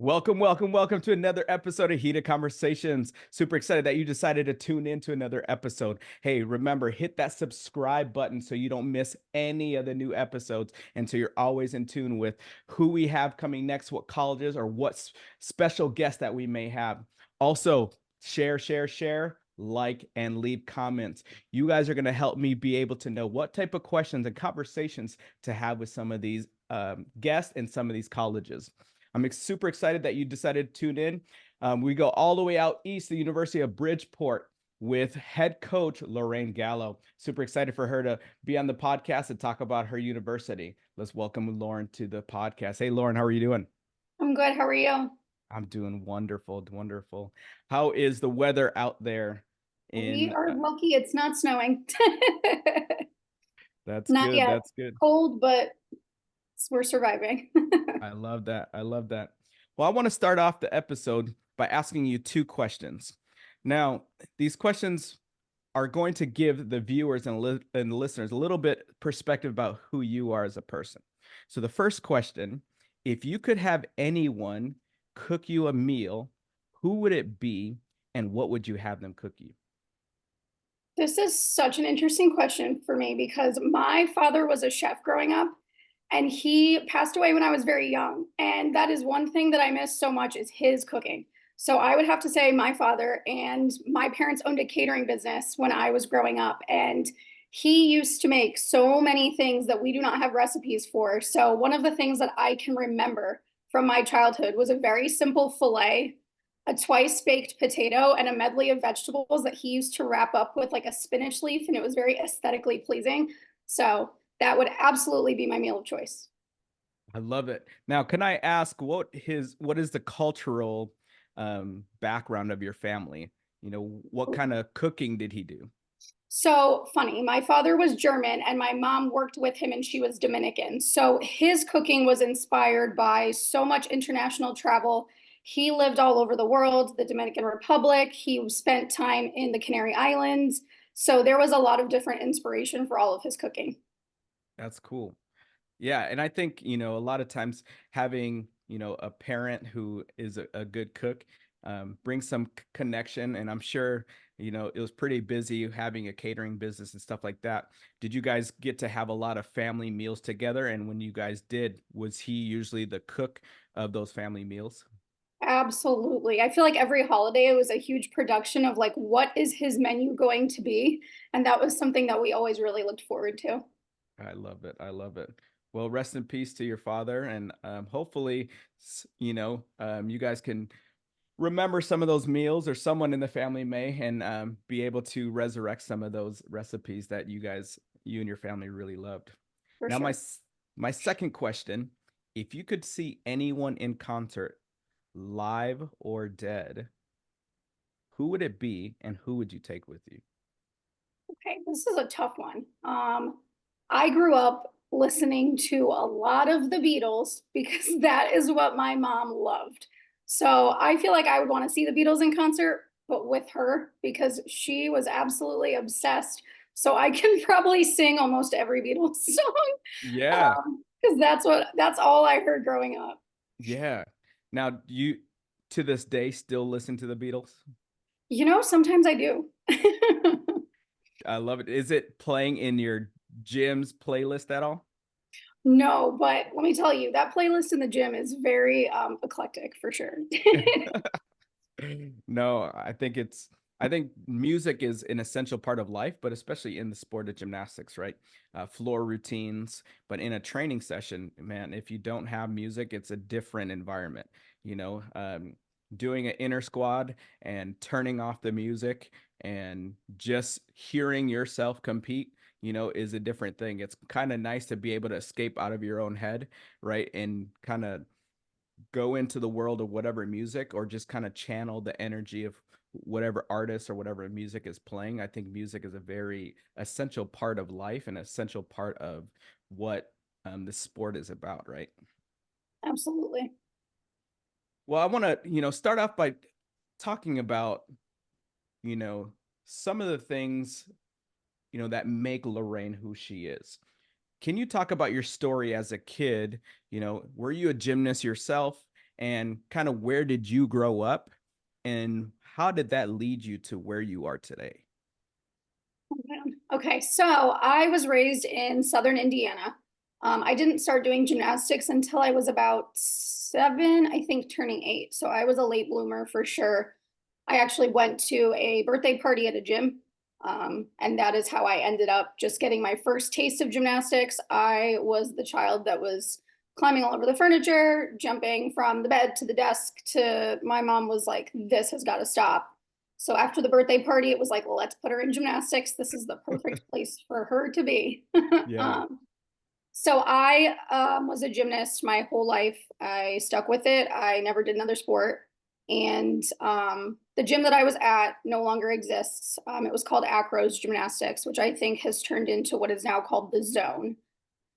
Welcome, welcome, welcome to another episode of Heated Conversations. Super excited that you decided to tune in to another episode. Hey, remember, hit that subscribe button so you don't miss any of the new episodes and so you're always in tune with who we have coming next, what colleges or what special guests that we may have. Also, share, like, and leave comments. You guys are going to help me be able to know what type of questions and conversations to have with some of these guests and some of these colleges. I'm super excited that you decided to tune in. We go all the way out east, the University of Bridgeport, with head coach Lorraine Galow. Super excited for her to be on the podcast and talk about her university. Let's welcome Lauren to the podcast. Hey, Lauren, how are you doing? I'm good. How are you? I'm doing wonderful, wonderful. How is the weather out there We in are lucky it's not snowing. That's Not good. yet. That's good. Cold, but we're surviving. I love that. I love that. Well, I want to start off the episode by asking you two questions. Now, these questions are going to give the viewers and listeners a little bit perspective about who you are as a person. So the first question, if you could have anyone cook you a meal, who would it be and what would you have them cook you? This is such an interesting question for me because my father was a chef growing up and he passed away when I was very young. And that is one thing that I miss so much is his cooking. So I would have to say my father, and my parents owned a catering business when I was growing up, and he used to make so many things that we do not have recipes for. So one of the things that I can remember from my childhood was a very simple filet, a twice baked potato, and a medley of vegetables that he used to wrap up with like a spinach leaf, and it was very aesthetically pleasing. So that would absolutely be my meal of choice. I love it. Now, can I ask what is the cultural background of your family? You know, what kind of cooking did he do? So funny. My father was German and my mom worked with him and she was Dominican. So his cooking was inspired by so much international travel. He lived all over the world, the Dominican Republic. He spent time in the Canary Islands. So there was a lot of different inspiration for all of his cooking. That's cool. Yeah, and I think, a lot of times having, a parent who is a good cook brings some connection. And I'm sure, it was pretty busy having a catering business and stuff like that. Did you guys get to have a lot of family meals together? And when you guys did, was he usually the cook of those family meals? Absolutely. I feel like every holiday it was a huge production of like what is his menu going to be? And that was something that we always really looked forward to. I love it. I love it. Well, rest in peace to your father. And hopefully, you guys can remember some of those meals or someone in the family may and be able to resurrect some of those recipes that you and your family really loved. For Now, sure. my second question, if you could see anyone in concert, live or dead, who would it be and who would you take with you? Okay, this is a tough one. I grew up listening to a lot of the Beatles because that is what my mom loved. So I feel like I would want to see the Beatles in concert, but with her because she was absolutely obsessed. So I can probably sing almost every Beatles song Yeah. because that's all I heard growing up. Yeah. Now, do you to this day still listen to the Beatles? Sometimes I do. I love it. Is it playing in your gym's playlist at all? No, but let me tell you, that playlist in the gym is very eclectic for sure. No, I think music is an essential part of life, but especially in the sport of gymnastics, right? Floor routines, but in a training session, man, if you don't have music, it's a different environment. You know, doing an inner squad and turning off the music and just hearing yourself compete, is a different thing. It's kind of nice to be able to escape out of your own head, right? And kind of go into the world of whatever music or just kind of channel the energy of whatever artist or whatever music is playing. I think music is a very essential part of life and essential part of what the sport is about, right? Absolutely. Well, I want to, start off by talking about, you know, some of the things, that make Lorraine who she is. Can you talk about your story as a kid? Were you a gymnast yourself? and kind of where did you grow up and how did that lead you to where you are today? Okay, so I was raised in Southern Indiana. I didn't start doing gymnastics until I was about 7, I think turning 8. So I was a late bloomer for sure. I actually went to a birthday party at a gym. And that is how I ended up just getting my first taste of gymnastics. I was the child that was climbing all over the furniture, jumping from the bed to the desk to my mom was like, this has got to stop. So after the birthday party, it was like, well, let's put her in gymnastics. This is the perfect place for her to be. Yeah. um, so I was a gymnast my whole life. I stuck with it. I never did another sport. And the gym that I was at no longer exists. It was called Acros Gymnastics, which I think has turned into what is now called the Zone.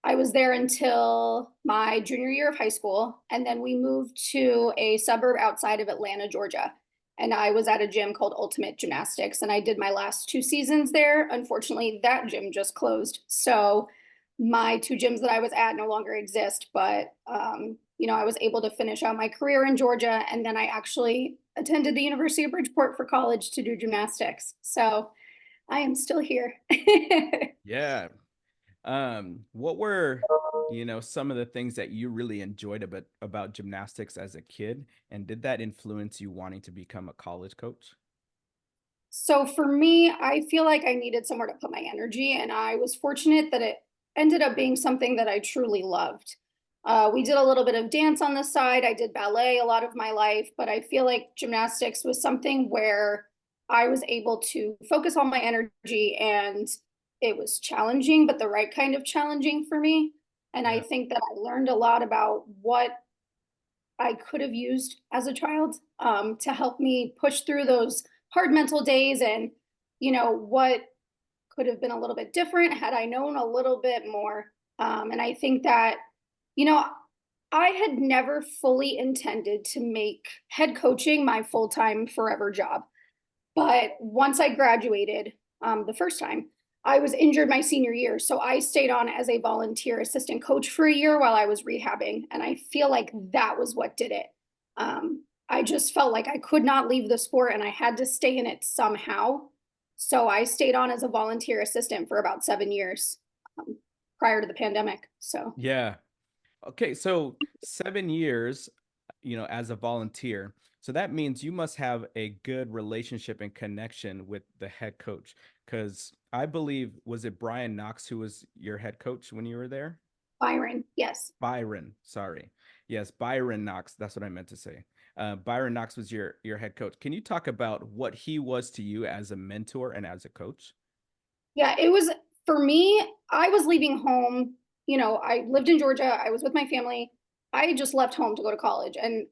I was there until my junior year of high school, and then we moved to a suburb outside of Atlanta, Georgia. And I was at a gym called Ultimate Gymnastics, and I did my last 2 seasons there. Unfortunately, that gym just closed. So my 2 gyms that I was at no longer exist, but I was able to finish out my career in Georgia, and then I actually attended the University of Bridgeport for college to do gymnastics. So I am still here. Yeah. What were, some of the things that you really enjoyed about gymnastics as a kid, and did that influence you wanting to become a college coach? So for me, I feel like I needed somewhere to put my energy, and I was fortunate that it ended up being something that I truly loved. We did a little bit of dance on the side. I did ballet a lot of my life, but I feel like gymnastics was something where I was able to focus all my energy, and it was challenging, but the right kind of challenging for me. And I Yeah. think that I learned a lot about what I could have used as a child to help me push through those hard mental days, and what could have been a little bit different had I known a little bit more. And I think that you know I had never fully intended to make head coaching my full-time forever job, but once I graduated the first time, I was injured my senior year. So I stayed on as a volunteer assistant coach for a year while I was rehabbing. And I feel like that was what did it. I just felt like I could not leave the sport and I had to stay in it somehow. So I stayed on as a volunteer assistant for about 7 years prior to the pandemic. So Yeah. Okay, so 7 years, as a volunteer. So that means you must have a good relationship and connection with the head coach. Because I believe, was it Brian Knox who was your head coach when you were there? Byron, yes. Byron, sorry. Yes, Byron Knox. That's what I meant to say. Byron Knox was your head coach. Can you talk about what he was to you as a mentor and as a coach? Yeah, it was for me. I was leaving home. I lived in Georgia. I was with my family. I just left home to go to college. And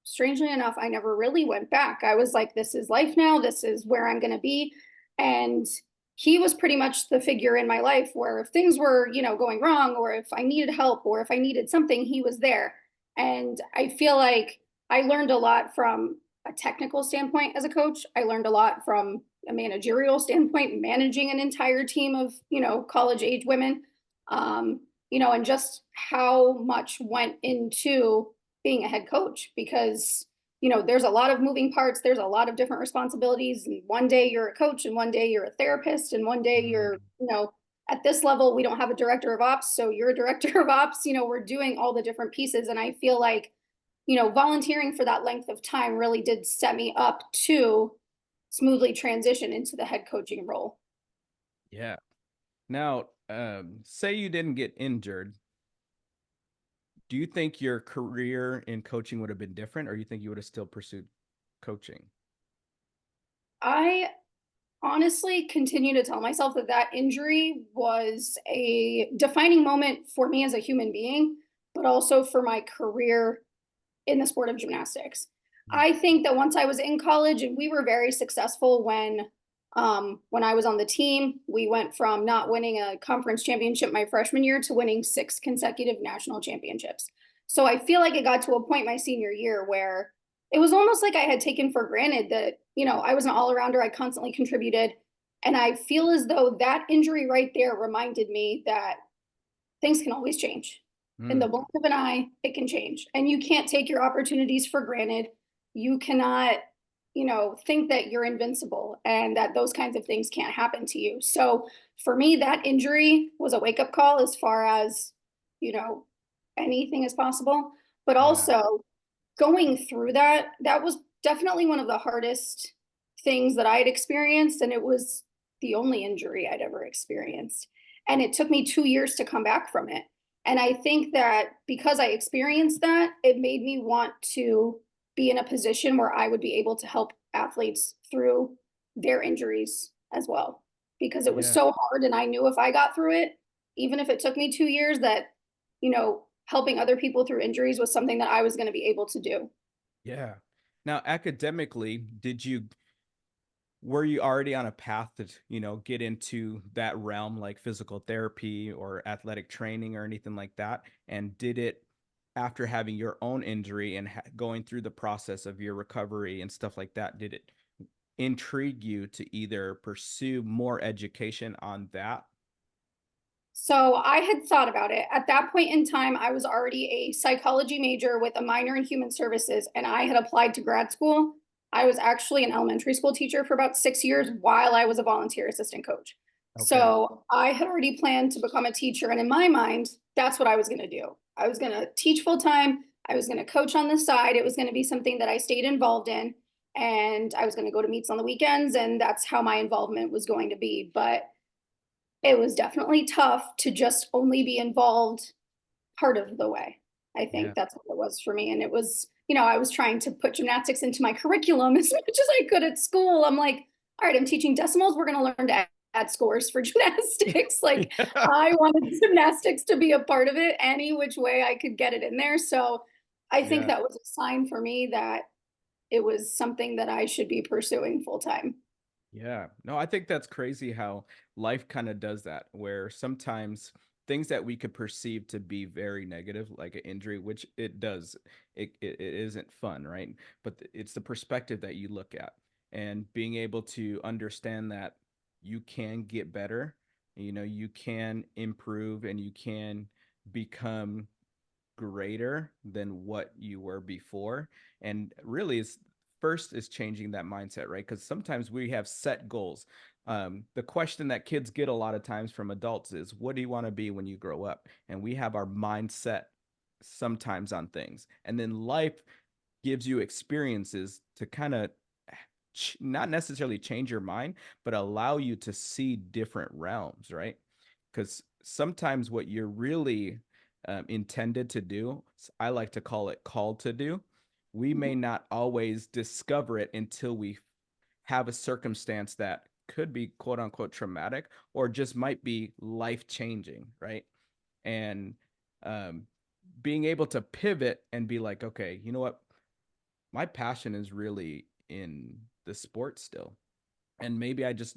strangely enough, I never really went back. I was like, this is life now. This is where I'm going to be. And he was pretty much the figure in my life where if things were, going wrong, or if I needed help, or if I needed something, he was there. And I feel like I learned a lot from a technical standpoint as a coach. I learned a lot from a managerial standpoint, managing an entire team of, college age women, and just how much went into being a head coach because there's a lot of moving parts, there's a lot of different responsibilities, and one day you're a coach and one day you're a therapist and one day you're Mm. at this level we don't have a director of ops, so you're a director of ops. We're doing all the different pieces, and I feel like volunteering for that length of time really did set me up to smoothly transition into the head coaching role. Yeah. Now, say you didn't get injured, do you think your career in coaching would have been different, or you think you would have still pursued coaching? I honestly continue to tell myself that that injury was a defining moment for me as a human being, but also for my career in the sport of gymnastics. Mm. I think that once I was in college, and we were very successful when I was on the team, we went from not winning a conference championship my freshman year to winning 6 consecutive national championships. So I feel like it got to a point my senior year where it was almost like I had taken for granted that, I was an all arounder, I constantly contributed. And I feel as though that injury right there reminded me that things can always change. In Mm, the blink of an eye, it can change. And you can't take your opportunities for granted. You cannot, think that you're invincible and that those kinds of things can't happen to you. So for me, that injury was a wake up call as far as, you know, anything is possible. But yeah. also going through that, that was definitely one of the hardest things that I had experienced. And it was the only injury I'd ever experienced. And it took me 2 years to come back from it. And I think that because I experienced that, it made me want to be in a position where I would be able to help athletes through their injuries as well. Because it was Yeah. so hard. And I knew if I got through it, even if it took me 2 years, that, helping other people through injuries was something that I was going to be able to do. Yeah. Now, academically, were you already on a path to, get into that realm like physical therapy or athletic training or anything like that? And did it, after having your own injury and going through the process of your recovery and stuff like that, did it intrigue you to either pursue more education on that? So I had thought about it. At that point in time, I was already a psychology major with a minor in human services, and I had applied to grad school. I was actually an elementary school teacher for about 6 years while I was a volunteer assistant coach. Okay. So I had already planned to become a teacher. And in my mind, that's what I was going to do. I was going to teach full time. I was going to coach on the side. It was going to be something that I stayed involved in. And I was going to go to meets on the weekends. And that's how my involvement was going to be. But it was definitely tough to just only be involved part of the way. I Yeah. think that's what it was for me. And it was, I was trying to put gymnastics into my curriculum as much as I could at school. I'm like, all right, I'm teaching decimals. We're going to learn to add scores for gymnastics. Like, Yeah. I wanted gymnastics to be a part of it any which way I could get it in there. So I think Yeah. that was a sign for me that it was something that I should be pursuing full time. Yeah. No, I think that's crazy how life kind of does that, where sometimes things that we could perceive to be very negative, like an injury, which it does, it isn't fun, right? But it's the perspective that you look at and being able to understand that you can get better, you can improve and you can become greater than what you were before. And really, is first is changing that mindset, right? Because sometimes we have set goals. The question that kids get a lot of times from adults is, what do you want to be when you grow up? And we have our mindset sometimes on things. And then life gives you experiences to kind of not necessarily change your mind, but allow you to see different realms, right? Because sometimes what you're really intended to do, I like to call it called to do, we may not always discover it until we have a circumstance that could be quote unquote traumatic or just might be life changing, right? And um, being able to pivot and be like, okay, you know what? My passion is really in the sport still. And maybe I just,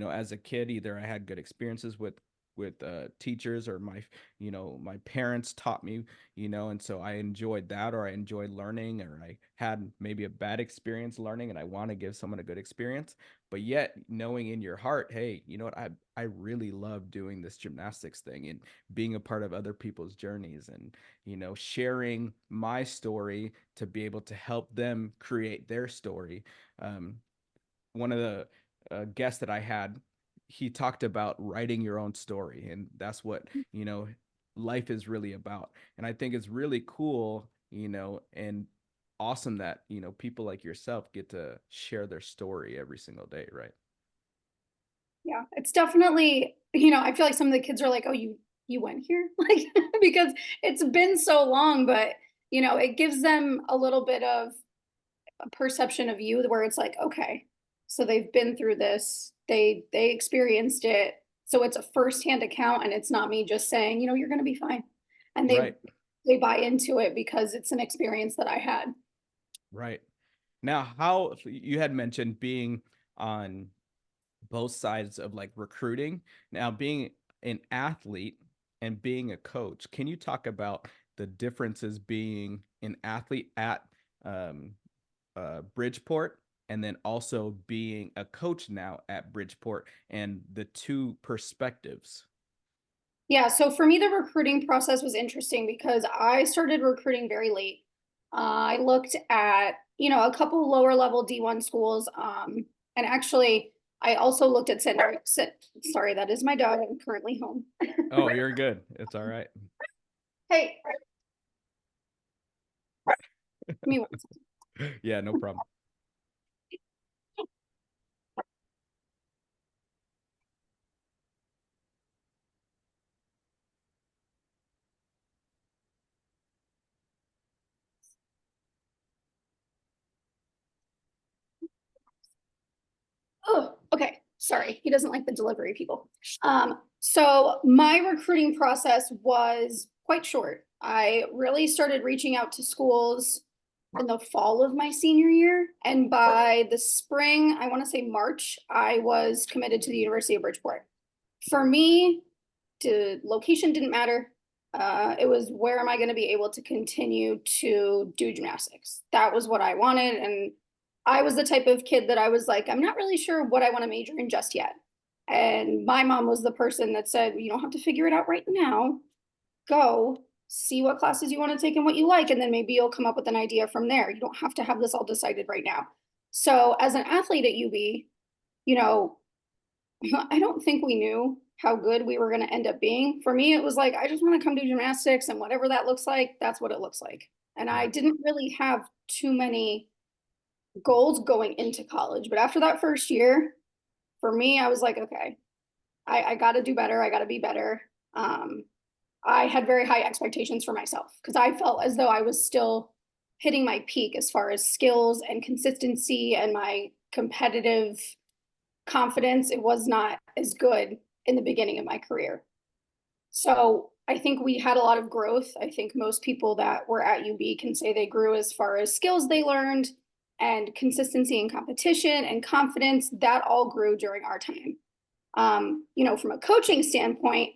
as a kid, either I had good experiences with teachers or my parents taught me, and so I enjoyed that, or I enjoyed learning, or I had maybe a bad experience learning and I want to give someone a good experience. But yet knowing in your heart, hey, you know what, I really love doing this gymnastics thing and being a part of other people's journeys and sharing my story to be able to help them create their story. One of the guests that I had, he talked about writing your own story, and that's what life is really about. And I think it's really cool, and awesome that people like yourself get to share their story every single day, right? Yeah, it's definitely, I feel like some of the kids are like, "Oh, you went here?" Like because it's been so long, but it gives them a little bit of a perception of you where it's like, okay, so they've been through this. They experienced it. So it's a firsthand account and it's not me just saying, you're going to be fine. And they Right, they buy into it because it's an experience that I had. right. Now, how you had mentioned being on both sides of like recruiting. Now, being an athlete and being a coach, can you talk about the differences being an athlete at um, Bridgeport and then also being a coach now at Bridgeport and the two perspectives? Yeah, so for me, the recruiting process was interesting because I started recruiting very late. I looked at, a couple lower level D1 schools. And actually, I also looked at sorry, that is my dog. I'm currently home. Oh, you're good. It's all right. Hey, give me one second. Yeah, no problem. Oh, okay. Sorry. He doesn't like the delivery people. So my recruiting process was quite short. I really started reaching out to schools in the fall of my senior year. And by the spring, I want to say March, I was committed to the University of Bridgeport. For me, the location didn't matter. It was where am I going to be able to continue to do gymnastics? That was what I wanted. And I was the type of kid that I was like, I'm not really sure what I want to major in just yet. And my mom was the person that said, you don't have to figure it out right now. Go see what classes you want to take and what you like. And then maybe you'll come up with an idea from there. You don't have to have this all decided right now. So as an athlete at UB, you know, I don't think we knew how good we were going to end up being. For me, it was like, I just want to come do gymnastics and whatever that looks like, that's what it looks like. And I Yeah. didn't really have too many goals going into college. But after that first year, for me, I was like, okay, I got to do better. I got to be better. I had very high expectations for myself because I felt as though I was still hitting my peak as far as skills and consistency and my competitive confidence. It was not as good in the beginning of my career. So I think we had a lot of growth. I think most people that were at UB can say they grew as far as skills they learned and consistency and competition and confidence. That all grew during our time. From a coaching standpoint,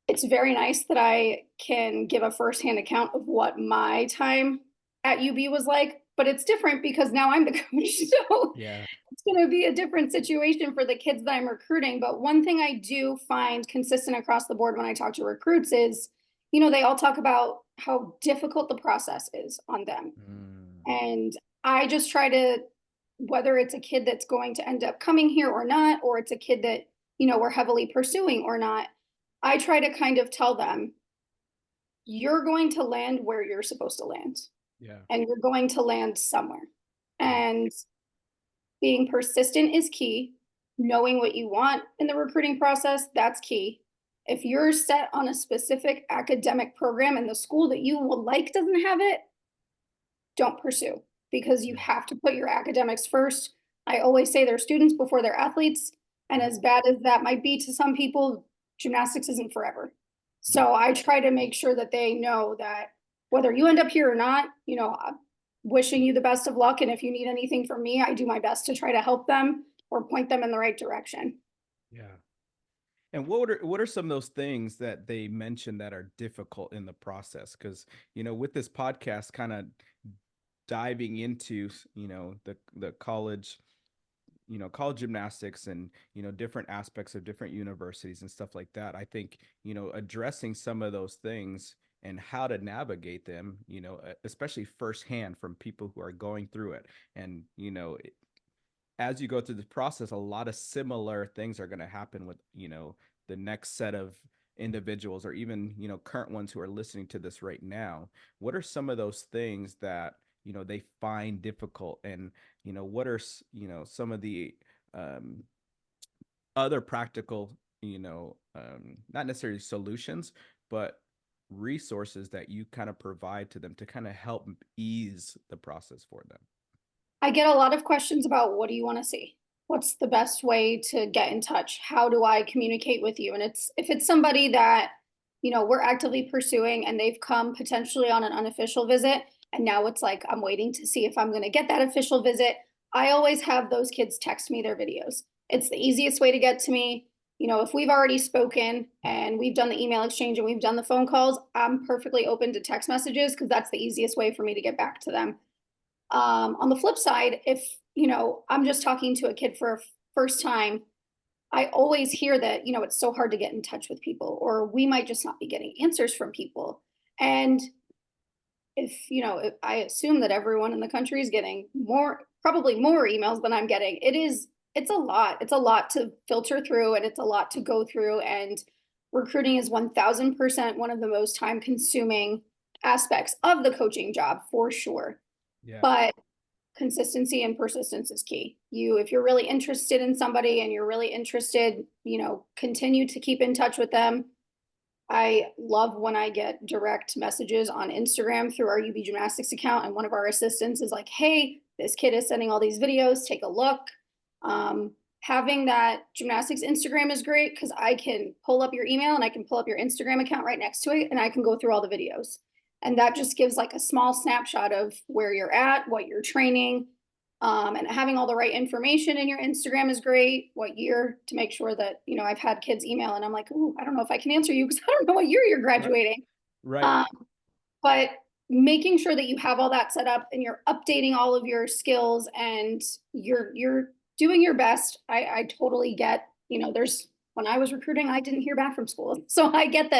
it's very nice that I can give a firsthand account of what my time at UB was like, but it's different because now I'm the coach. So Yeah. it's going to be a different situation for the kids that I'm recruiting. But one thing I do find consistent across the board when I talk to recruits is, they all talk about how difficult the process is on them. Mm. And I just try to, whether it's a kid that's going to end up coming here or not, or it's a kid that, we're heavily pursuing or not, I try to kind of tell them, you're going to land where you're supposed to land, Yeah. and you're going to land somewhere. Yeah. And being persistent is key. Knowing what you want in the recruiting process, that's key. If you're set on a specific academic program and the school that you will like doesn't have it, don't pursue because you Yeah. have to put your academics first. I always say they're students before they're athletes. And Yep. as bad as that might be to some people, gymnastics isn't forever. Yep. So I try to make sure that they know that whether you end up here or not, I'm wishing you the best of luck. And if you need anything from me, I do my best to try to help them or point them in the right direction. Yeah. And what are some of those things that they mention that are difficult in the process? Because with this podcast, kind of diving into the college, college gymnastics and different aspects of different universities and stuff like that. I think addressing some of those things and how to navigate them, especially firsthand from people who are going through it, and as you go through the process, a lot of similar things are going to happen with, the next set of individuals or even, current ones who are listening to this right now. What are some of those things that, they find difficult, and, what are, some of the um, other practical, not necessarily solutions, but resources that you kind of provide to them to kind of help ease the process for them? I get a lot of questions about what do you want to see? What's the best way to get in touch? How do I communicate with you? And if it's somebody that, we're actively pursuing and they've come potentially on an unofficial visit, and now it's like I'm waiting to see if I'm going to get that official visit. I always have those kids text me their videos. It's the easiest way to get to me. If we've already spoken and we've done the email exchange and we've done the phone calls, I'm perfectly open to text messages because that's the easiest way for me to get back to them. On the flip side, if I'm just talking to a kid for a first time, I always hear that, it's so hard to get in touch with people, or we might just not be getting answers from people. And if I assume that everyone in the country is getting probably more emails than I'm getting, it's a lot. It's a lot to filter through, and it's a lot to go through. And recruiting is 1000% one of the most time consuming aspects of the coaching job for sure. Yeah. But consistency and persistence is key. If you're really interested in somebody and you're really interested, continue to keep in touch with them. I love when I get direct messages on Instagram through our UB Gymnastics account, and one of our assistants is like, "Hey, this kid is sending all these videos. Take a look." Having that gymnastics Instagram is great because I can pull up your email and I can pull up your Instagram account right next to it, and I can go through all the videos. And that just gives like a small snapshot of where you're at, what you're training, and having all the right information in your Instagram is great. What year, to make sure that, I've had kids email and I'm like, "Ooh, I don't know if I can answer you because I don't know what year you're Right. graduating." Right. Um, but making sure that you have all that set up and you're updating all of your skills and you're doing your best. I totally get, when I was recruiting, I didn't hear back from school. So I get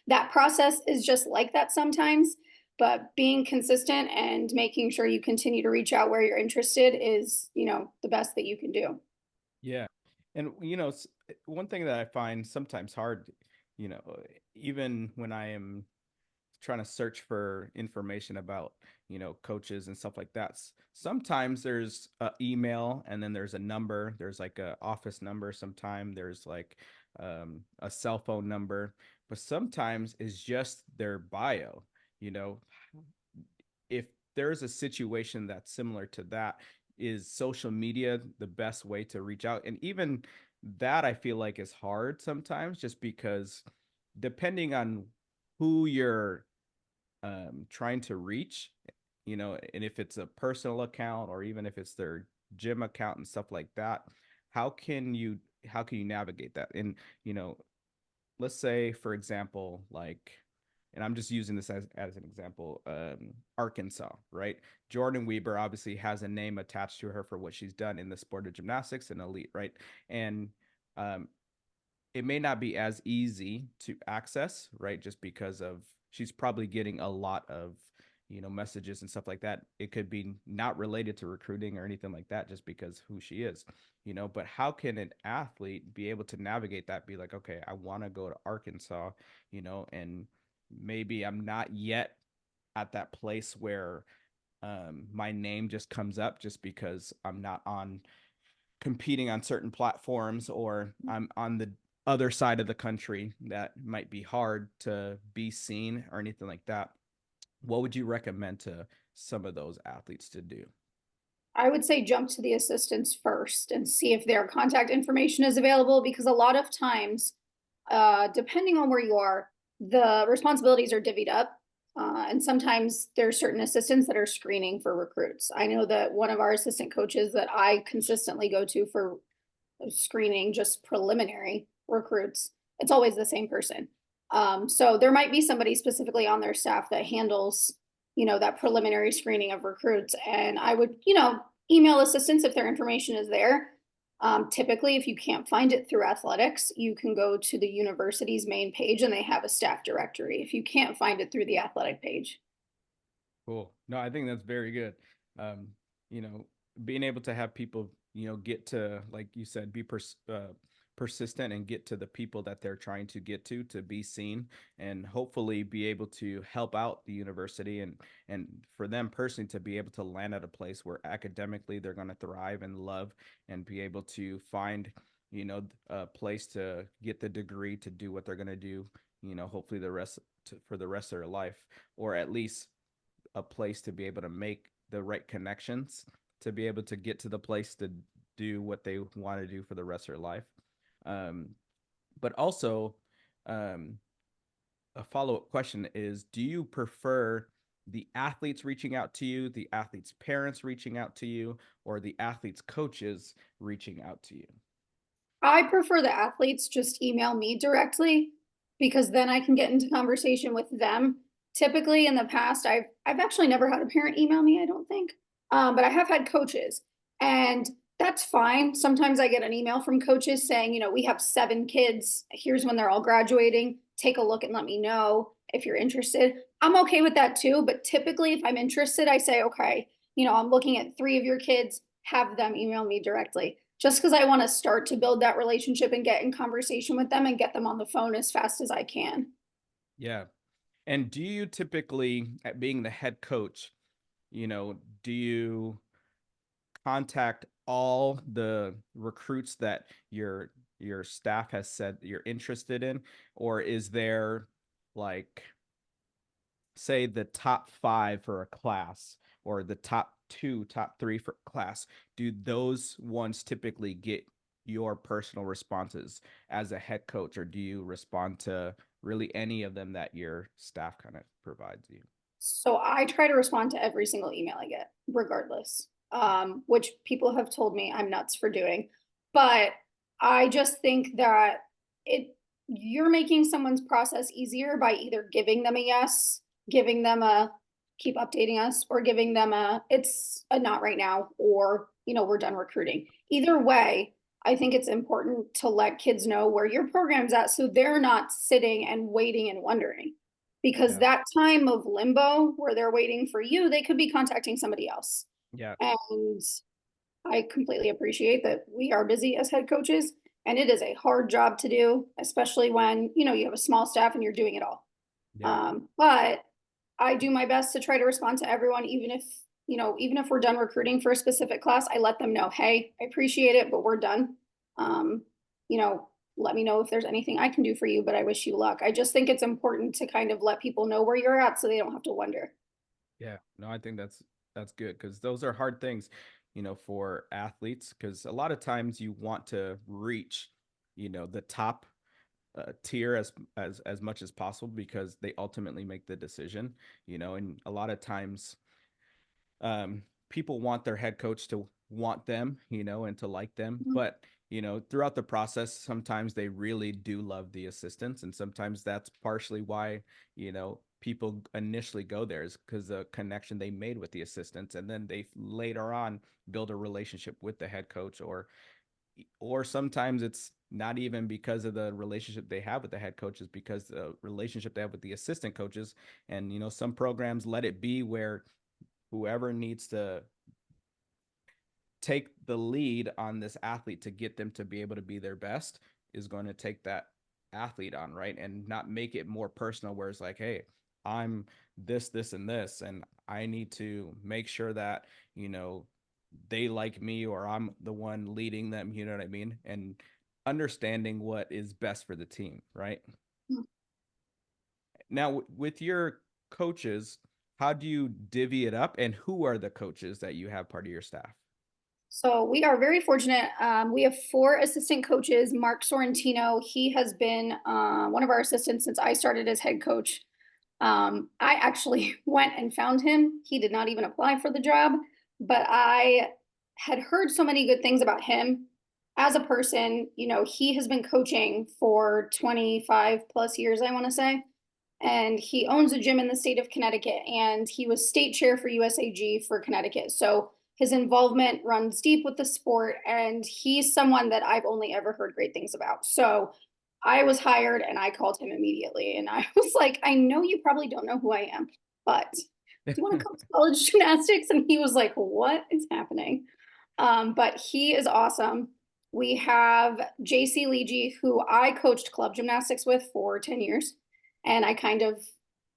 that process is just like that sometimes, but being consistent and making sure you continue to reach out where you're interested is, the best that you can do. Yeah. And one thing that I find sometimes hard, you know, even when I am trying to search for information about, coaches and stuff like that, sometimes there's a email and then there's a number, there's like a office number, sometime there's like a cell phone number, but sometimes it's just their bio, you know. If there's a situation that's similar to that, is social media the best way to reach out? And even that I feel like is hard sometimes, just because depending on who you're trying to reach, and if it's a personal account or even if it's their gym account and stuff like that, how can you navigate that? And let's say, for example, like, and I'm just using this as an example, Arkansas, right? Jordan Weber obviously has a name attached to her for what she's done in the sport of gymnastics and elite, right? And um, it may not be as easy to access, right? Just because of she's probably getting a lot of messages and stuff like that. It could be not related to recruiting or anything like that, just because who she is, but how can an athlete be able to navigate that, be like, okay, I want to go to Arkansas, and maybe I'm not yet at that place where my name just comes up just because I'm not on competing on certain platforms, or I'm on the other side of the country that might be hard to be seen or anything like that. What would you recommend to some of those athletes to do? I would say jump to the assistants first and see if their contact information is available, because a lot of times, depending on where you are, the responsibilities are divvied up. And sometimes there's certain assistants that are screening for recruits. I know that one of our assistant coaches that I consistently go to for screening just preliminary recruits, it's always the same person. So there might be somebody specifically on their staff that handles, that preliminary screening of recruits. And I would, email assistants if their information is there. Typically, if you can't find it through athletics, you can go to the university's main page and they have a staff directory if you can't find it through the athletic page. Cool. No, I think that's very good. Um, you know, being able to have people, get to, like you said, be persistent and get to the people that they're trying to get to be seen, and hopefully be able to help out the university, and for them personally to be able to land at a place where academically they're going to thrive and love, and be able to find, a place to get the degree to do what they're going to do, hopefully for the rest of their life, or at least a place to be able to make the right connections to be able to get to the place to do what they want to do for the rest of their life. Um, but also, um, a follow-up question is, do you prefer the athletes reaching out to you, the athletes' parents reaching out to you, or the athletes' coaches reaching out to you? I prefer the athletes just email me directly, because then I can get into conversation with them. Typically in the past, I've actually never had a parent email me, I don't think. But I have had coaches, and that's fine. Sometimes I get an email from coaches saying, we have 7 kids. Here's when they're all graduating. Take a look and let me know if you're interested. I'm okay with that too. But typically, if I'm interested, I say, okay, I'm looking at 3 of your kids, have them email me directly. Just because I want to start to build that relationship and get in conversation with them and get them on the phone as fast as I can. Yeah. And do you typically, at being the head coach, do you contact all the recruits that your staff has said you're interested in, or is there, like, say, the top 5 for a class, or the top 3 for a class? Do those ones typically get your personal responses as a head coach, or do you respond to really any of them that your staff kind of provides you? So I try to respond to every single email I get, regardless, which people have told me I'm nuts for doing. But I just think that it you're making someone's process easier by either giving them a yes, giving them a keep updating us, or giving them a it's a not right now, or we're done recruiting. Either way, I think it's important to let kids know where your program's at so they're not sitting and waiting and wondering, because Yeah. that time of limbo where they're waiting for you, they could be contacting somebody else. Yeah. And I completely appreciate that we are busy as head coaches, and it is a hard job to do, especially when, you have a small staff and you're doing it all. Yeah. But I do my best to try to respond to everyone, even if we're done recruiting for a specific class, I let them know, hey, I appreciate it, but we're done. Um, you know, let me know if there's anything I can do for you, but I wish you luck. I just think it's important to kind of let people know where you're at so they don't have to wonder. Yeah. No, I think that's good, because those are hard things, for athletes, because a lot of times you want to reach, the top tier as much as possible, because they ultimately make the decision, and a lot of times people want their head coach to want them, and to like them. Mhm. But, throughout the process, sometimes they really do love the assistants. And sometimes that's partially why, people initially go there, is because the connection they made with the assistants. And then they later on build a relationship with the head coach, or sometimes it's not even because of the relationship they have with the head coaches, because the relationship they have with the assistant coaches. And, some programs let it be where whoever needs to take the lead on this athlete to get them to be able to be their best is going to take that athlete on, right? And not make it more personal, where it's like, hey, I'm this and this, and I need to make sure that, they like me, or I'm the one leading them, you know what I mean? And understanding what is best for the team, right? Now, with your coaches, how do you divvy it up, and who are the coaches that you have part of your staff? So we are very fortunate. We have 4 assistant coaches. Mark Sorrentino, he has been one of our assistants since I started as head coach. I actually went and found him. He did not even apply for the job, but I had heard so many good things about him as a person. He has been coaching for 25 plus years, I want to say. And he owns a gym in the state of Connecticut, and he was state chair for USAG for Connecticut. So his involvement runs deep with the sport, and he's someone that I've only ever heard great things about. So I was hired and I called him immediately, and I was like, I know you probably don't know who I am, but do you want to coach college gymnastics? And he was like, what is happening? But he is awesome. We have JC Leege, who I coached club gymnastics with for 10 years. And I kind of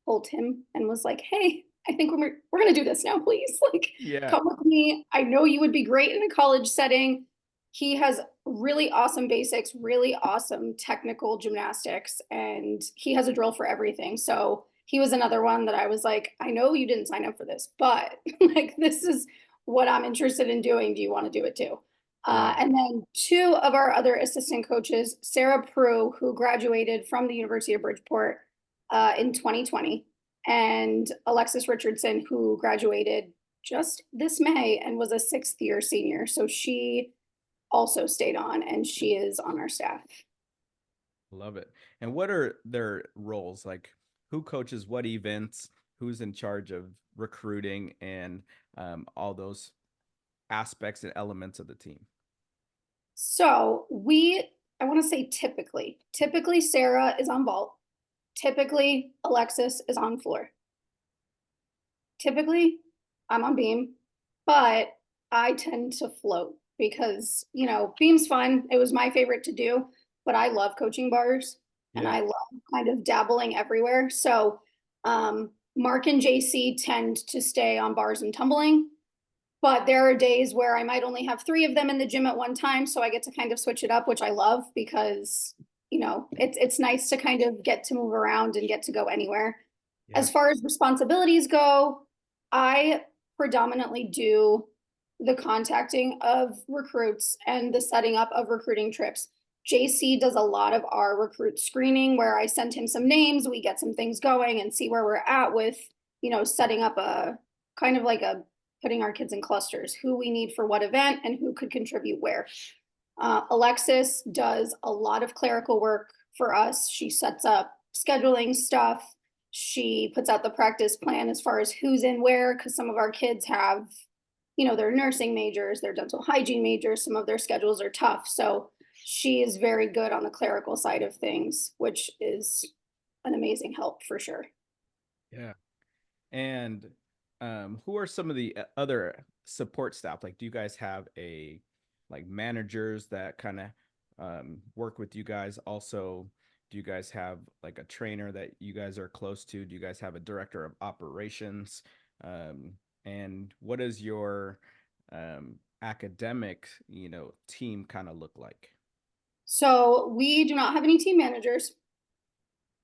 pulled him and was like, hey, I think we're gonna do this now, please. Like, Yeah. come with me. I know you would be great in a college setting. He has really awesome basics, really awesome technical gymnastics, and he has a drill for everything. So he was another one that I was like, I know you didn't sign up for this, but like this is what I'm interested in doing. Do you want to do it too? Yeah. And then 2 of our other assistant coaches, Sarah Prue, who graduated from the University of Bridgeport in 2020, and Alexis Richardson, who graduated just this May and was a 6th-year senior. So she also stayed on, and she is on our staff. Love it. And what are their roles? Like, who coaches what events? Who's in charge of recruiting, and all those aspects and elements of the team? So I want to say typically Sarah is on vault. Typically Alexis is on floor. Typically I'm on beam, but I tend to float because, beam's fun. It was my favorite to do, but I love coaching bars and Yeah. I love kind of dabbling everywhere. So, Mark and JC tend to stay on bars and tumbling, but there are days where I might only have 3 of them in the gym at one time. So I get to kind of switch it up, which I love because, it's nice to kind of get to move around and get to go anywhere. Yeah. As far as responsibilities go, I predominantly do the contacting of recruits and the setting up of recruiting trips. JC does a lot of our recruit screening where I send him some names, we get some things going and see where we're at with, setting up a kind of like a putting our kids in clusters, who we need for what event and who could contribute where. Alexis does a lot of clerical work for us. She sets up scheduling stuff. She puts out the practice plan as far as who's in where, because some of our kids have, their nursing majors, their dental hygiene majors, some of their schedules are tough. So she is very good on the clerical side of things, which is an amazing help for sure. Yeah. And who are some of the other support staff? Like, do you guys have like managers that kind of work with you guys? Also, do you guys have like a trainer that you guys are close to? Do you guys have a director of operations? And what does your academic, team kind of look like? So we do not have any team managers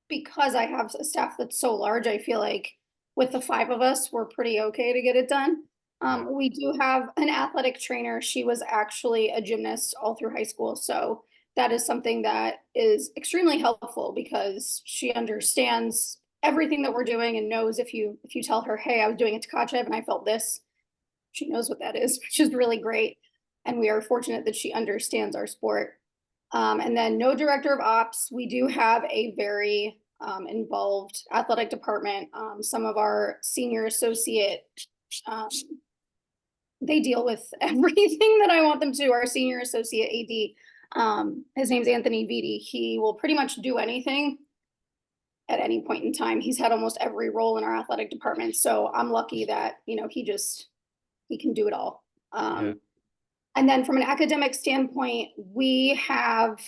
because I have a staff that's so large. I feel like with the 5 of us, we're pretty okay to get it done. Yeah. We do have an athletic trainer. She was actually a gymnast all through high school. So that is something that is extremely helpful because she understands everything that we're doing and knows if you tell her, hey, I was doing a Tkachev and I felt this, she knows what that is, which is really great. And we are fortunate that she understands our sport. And then no director of ops. We do have a very involved athletic department. Some of our senior associate, um, they deal with everything that I want them to. Our senior associate AD, his name's Anthony Vitti. He will pretty much do anything at any point in time. He's had almost every role in our athletic department. So I'm lucky that, he can do it all. Yeah. And then from an academic standpoint, we have,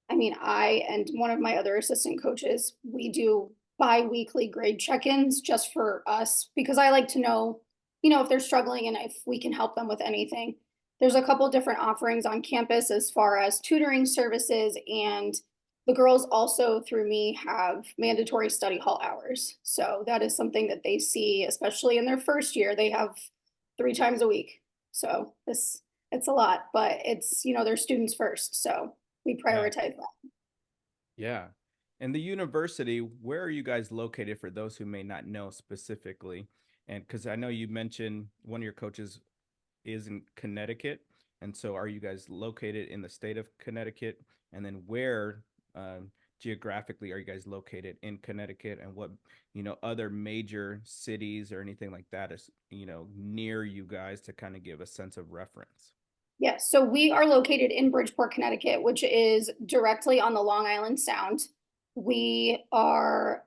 I and one of my other assistant coaches, we do bi-weekly grade check-ins just for us because I like to know, if they're struggling and if we can help them with anything. There's a couple different offerings on campus as far as tutoring services, and the girls also through me have mandatory study hall hours. So that is something that they see, especially in their first year, they have 3 times a week. So it's a lot, but it's, they're students first. So we Yeah. prioritize that. Yeah. And the university, where are you guys located for those who may not know specifically? And because I know you mentioned one of your coaches is in Connecticut. And so are you guys located in the state of Connecticut? And then where geographically are you guys located in Connecticut? And what, other major cities or anything like that is, near you guys to kind of give a sense of reference? Yes, so we are located in Bridgeport, Connecticut, which is directly on the Long Island Sound. We are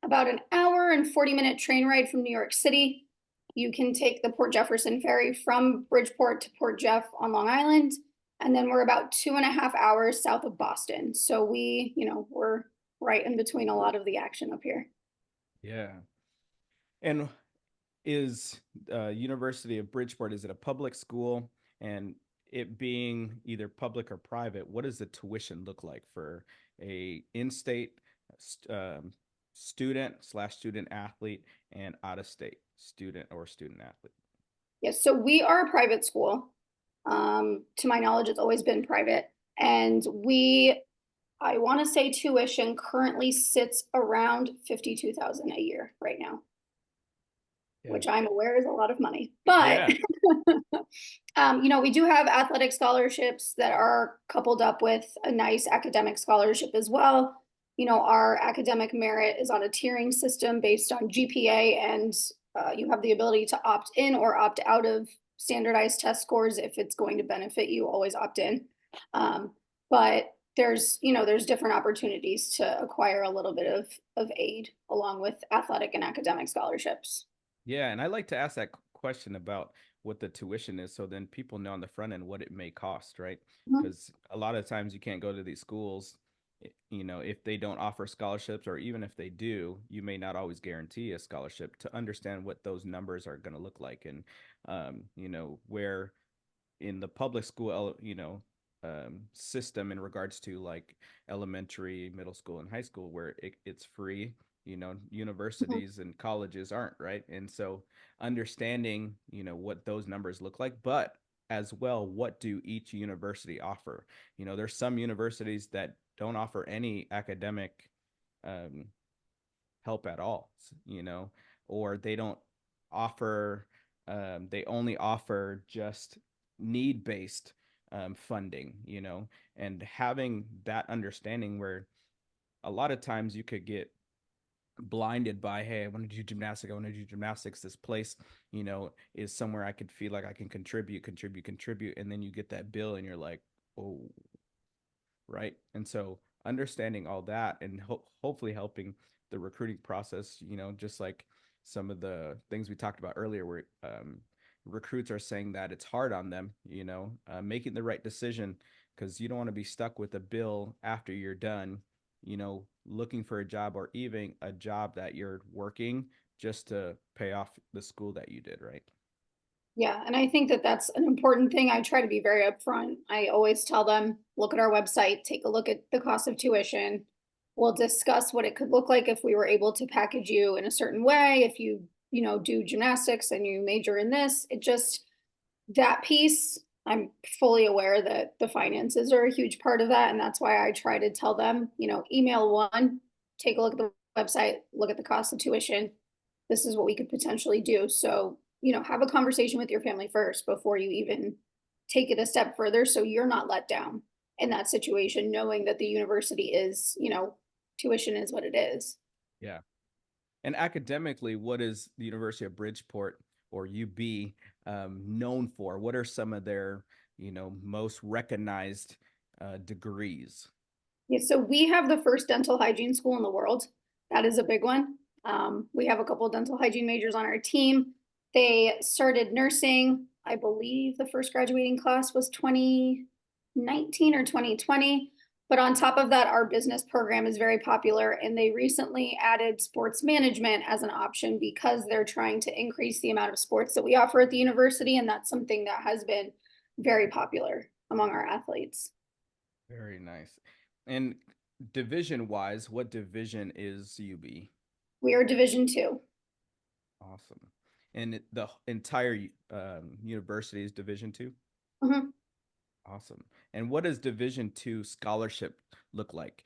about an hour and 40-minute train ride from New York City. You can take the Port Jefferson ferry from Bridgeport to Port Jeff on Long Island. And then we're about 2.5 hours south of Boston. So we're right in between a lot of the action up here. Yeah. And is University of Bridgeport, is it a public school? And it being either public or private, what does the tuition look like for a in-state student slash student athlete and out-of-state student or student athlete? Yes, so we are a private school. To my knowledge, it's always been private. And I want to say tuition currently sits around 52,000 a year right now, Yeah. which I'm aware is a lot of money. But Yeah. we do have athletic scholarships that are coupled up with a nice academic scholarship as well. Our academic merit is on a tiering system based on GPA, and you have the ability to opt in or opt out of standardized test scores. If it's going to benefit you, always opt in. But there's different opportunities to acquire a little bit of aid along with athletic and academic scholarships. Yeah, and I like to ask that question about what the tuition is, so then people know on the front end what it may cost, right? Mhm. Because a lot of times you can't go to these schools, if they don't offer scholarships, or even if they do, you may not always guarantee a scholarship to understand what those numbers are going to look like, and where in the public school, system in regards to like elementary, middle school, and high school, where it's free. Mhm. Universities and colleges aren't, right? And so understanding, what those numbers look like, but as well, what do each university offer? There's some universities that don't offer any academic um, help at all, or they don't offer, they only offer just need based funding, and having that understanding where a lot of times you could get blinded by, hey, I want to do gymnastics, I want to do gymnastics, this place, is somewhere I could feel like I can contribute, and then you get that bill and you're like, oh, right? And so understanding all that and hopefully helping the recruiting process, just like some of the things we talked about earlier, where recruits are saying that it's hard on them, making the right decision, because you don't want to be stuck with a bill after you're done, looking for a job, or even a job that you're working just to pay off the school that you did, right? Yeah, and I think that that's an important thing. I try to be very upfront. I always tell them, look at our website, take a look at the cost of tuition. We'll discuss what it could look like if we were able to package you in a certain way. If you do gymnastics and you major in this, it just that piece, I'm fully aware that the finances are a huge part of that. And that's why I try to tell them, email one, take a look at the website, look at the cost of tuition. This is what we could potentially do. So, have a conversation with your family first before you even take it a step further. So you're not let down in that situation, knowing that the university is, tuition is what it is. Yeah. And academically, what is the University of Bridgeport, or UB, known for? What are some of their, most recognized degrees? Yeah, so we have the first dental hygiene school in the world. That is a big one. We have a couple of dental hygiene majors on our team. They started nursing. I believe the first graduating class was 2019 or 2020. But on top of that, our business program is very popular, and they recently added sports management as an option because they're trying to increase the amount of sports that we offer at the university. And that's something that has been very popular among our athletes. Very nice. And division wise, what division is UB? We are Division 2. Awesome. And the entire university is Division 2? Mhm. Awesome. And what does Division 2 scholarship look like?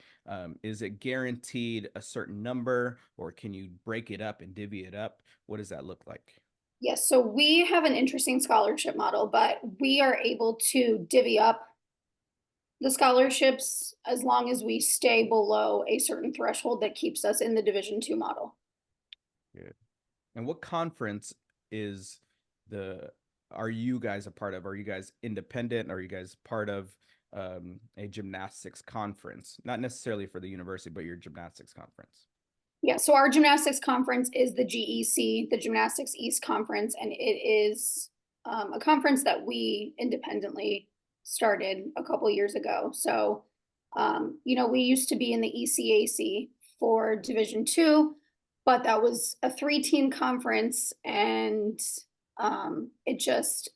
Is it guaranteed a certain number, or can you break it up and divvy it up? What does that look like? Yes, so we have an interesting scholarship model, but we are able to divvy up the scholarships as long as we stay below a certain threshold that keeps us in the Division 2 model. Good. And what conference is the are you guys a part of? Are you guys independent? Are you guys part of a gymnastics conference? Not necessarily for the university, but your gymnastics conference. Yeah, so our gymnastics conference is the GEC, the Gymnastics East Conference, and it is a conference that we independently started a couple years ago. So, we used to be in the ECAC for Division 2, but that was a three-team conference, and it just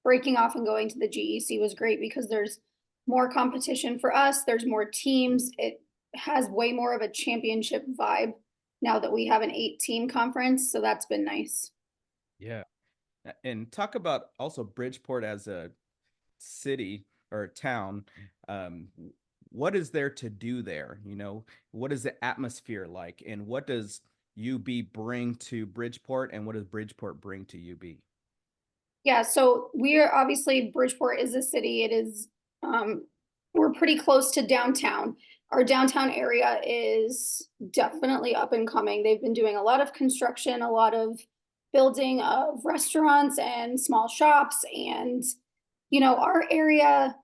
breaking off and going to the GEC was great because there's more competition for us. There's more teams. It has way more of a championship vibe now that we have an 8-team conference. So that's been nice. Yeah. And talk about also Bridgeport as a city or a town. Um, what is there to do there? What is the atmosphere like? And what does UB bring to Bridgeport? And what does Bridgeport bring to UB? Yeah, so we are obviously Bridgeport is a city. It is we're pretty close to downtown. Our downtown area is definitely up and coming. They've been doing a lot of construction, a lot of building of restaurants and small shops. And, our area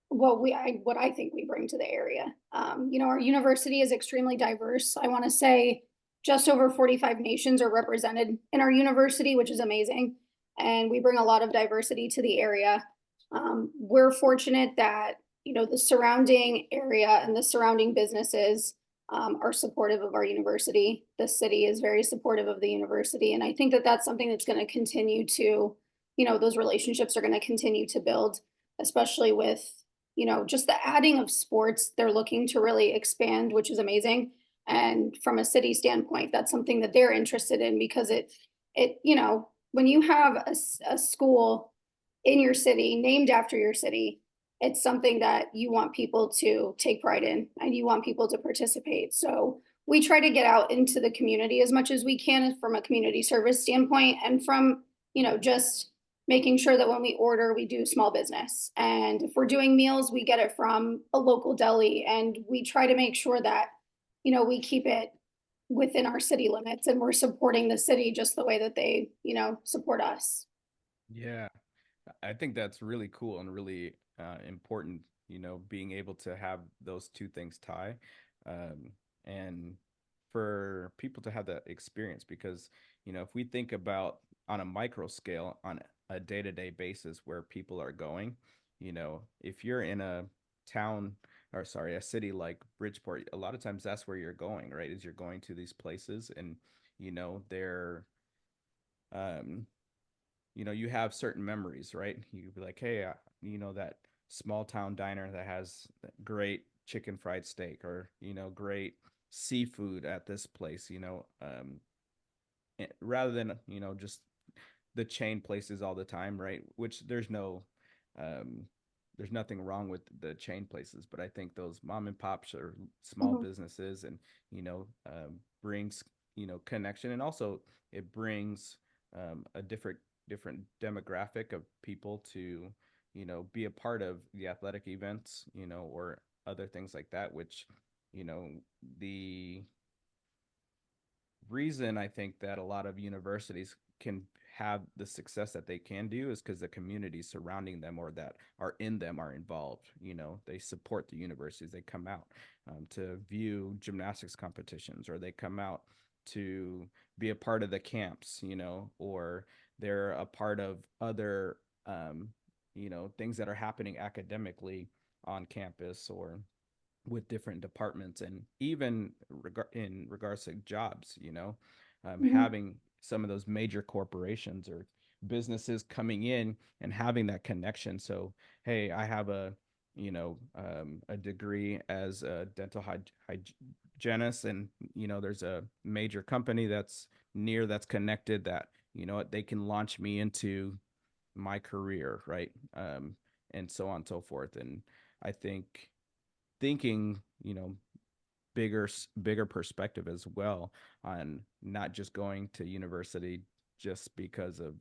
what I think we bring to the area. Our university is extremely diverse. I want to say just over 45 nations are represented in our university, which is amazing. And we bring a lot of diversity to the area. We're fortunate that, the surrounding area and the surrounding businesses are supportive of our university. The city is very supportive of the university. And I think that that's something that's going to continue to, those relationships are going to continue to build, especially with, just the adding of sports. They're looking to really expand, which is amazing. And from a city standpoint, that's something that they're interested in because when you have a school in your city named after your city, it's something that you want people to take pride in and you want people to participate. So we try to get out into the community as much as we can from a community service standpoint and from, just making sure that when we order, we do small business. And if we're doing meals, we get it from a local deli and we try to make sure that, we keep it within our city limits and we're supporting the city just the way that they, support us. Yeah, I think that's really cool and really important, being able to have those two things tie. And for people to have that experience, because, if we think about on a micro scale, on a day-to-day basis where people are going, if you're in a town or sorry, a city like Bridgeport, a lot of times that's where you're going, right? Is you're going to these places and, they're, um, you have certain memories, right? You'd be like, hey, that small town diner that has great chicken fried steak or, great seafood at this place, rather than, just the chain places all the time, right? Which um, there's nothing wrong with the chain places, but I think those mom and pops or small Mhm. businesses and, brings, connection. And also it brings a different demographic of people to, be a part of the athletic events, or other things like that, which, the reason I think that a lot of universities can have the success that they can do is because the communities surrounding them or that are in them are involved. They support the universities. They come out to view gymnastics competitions, or they come out to be a part of the camps, or they're a part of other, things that are happening academically on campus or with different departments, and even in regards to jobs, Mhm. having some of those major corporations or businesses coming in and having that connection. So, hey, I have a degree as a dental hygienist, and there's a major company that's connected that they can launch me into my career, right? And so on and so forth. And I think thinking, bigger perspective as well on not just going to university just because of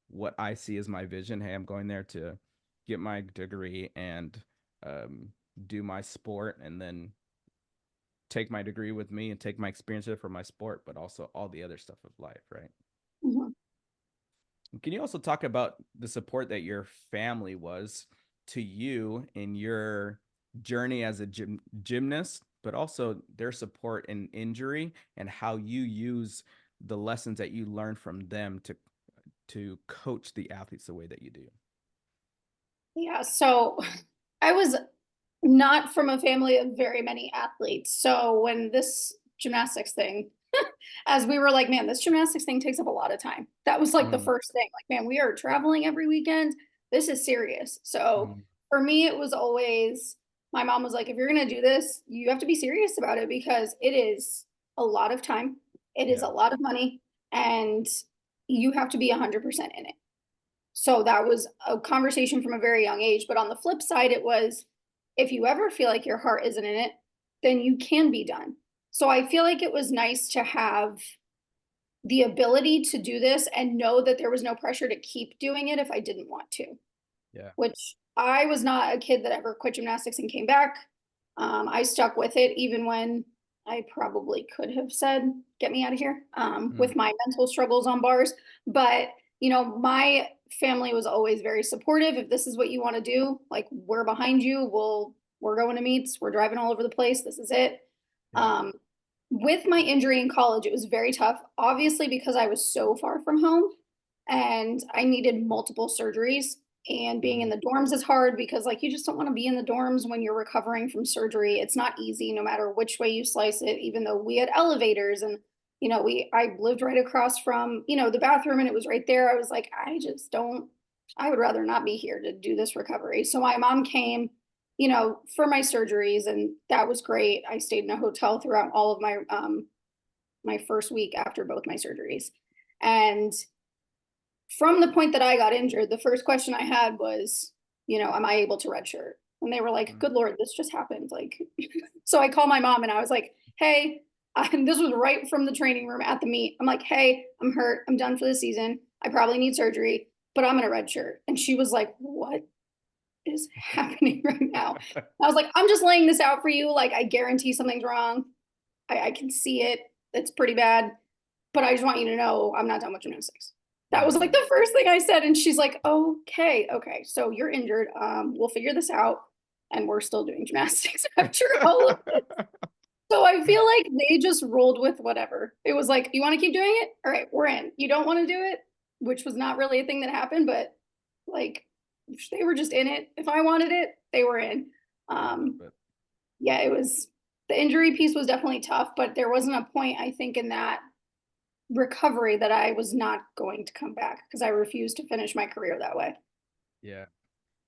what I see as my vision. Hey, I'm going there to get my degree and um, do my sport, and then take my degree with me and take my experience for my sport, but also all the other stuff of life, right? Mhm. Can you also talk about the support that your family was to you in your journey as a gymnast, but also their support in injury and how you use the lessons that you learned from them to coach the athletes the way that you do? Yeah, so I was not from a family of very many athletes. So when this gymnastics thing, as we were like, man, this gymnastics thing takes up a lot of time. That was like the Mm, first thing. Like, man, we are traveling every weekend. This is serious. So mm, for me, it was always my mom was like, if you're gonna do this, you have to be serious about it because it is a lot of time, it is a yeah. lot of money, and you have to be 100% in it. So that was a conversation from a very young age. But on the flip side, it was if you ever feel like your heart isn't in it, then you can be done. So I feel like it was nice to have the ability to do this and know that there was no pressure to keep doing it if I didn't want to, Yeah. which I was not a kid that ever quit gymnastics and came back. I stuck with it even when I probably could have said, get me out of here Mm, with my mental struggles on bars. But, my family was always very supportive. If this is what you want to do, like, we're behind you. We're going to meets. We're driving all over the place. This is it. Yeah. With my injury in college, it was very tough, obviously, because I was so far from home and I needed multiple surgeries. And being in Mhm. the dorms is hard because, like, you just don't want to be in the dorms when you're recovering from surgery. It's not easy, no matter which way you slice it, even though we had elevators and, I lived right across from, the bathroom, and it was right there. I was like, I would rather not be here to do this recovery. So my mom came, for my surgeries, and that was great. I stayed in a hotel throughout all of my first week after both my surgeries. And from the point that I got injured, the first question I had was, am I able to redshirt? And they were like, Mhm. good Lord, this just happened. Like, so I called my mom and I was like, hey, and this was right from the training room at the meet. I'm like, hey, I'm hurt. I'm done for the season. I probably need surgery, but I'm in a redshirt. And she was like, what is happening right now? I was like, I'm just laying this out for you. Like, I guarantee something's wrong. I can see it. It's pretty bad, but I just want you to know I'm not done with gymnastics. That was like Mhm. the first thing I said. And she's like, okay, okay. So you're injured. We'll figure this out. And we're still doing gymnastics after all of this. So I feel like they just rolled with whatever. It was like, you want to keep doing it? All right, we're in. You don't want to do it, which was not really a thing that happened, but like, they were just in it. If I wanted it, they were in. I love Um, it. yeah, it was, the injury piece was definitely tough, but there wasn't a point, I think, in that recovery that I was not going to come back because I refused to finish my career that way. Yeah.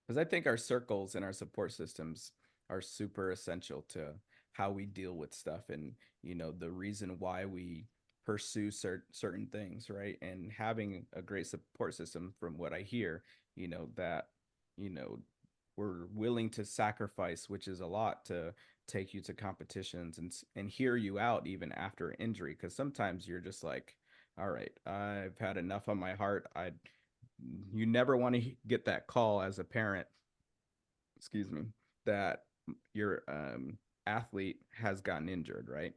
Because I think our circles and our support systems are super essential to how we deal with stuff and, the reason why we pursue certain things, right? And having a great support system, from what I hear, that, you know, we're willing to sacrifice, which is a lot, to take you to competitions and hear you out even after injury. Because sometimes you're just like, all right, I've had enough on my heart. You never want to get that call as a parent, excuse me, that your athlete has gotten injured, right?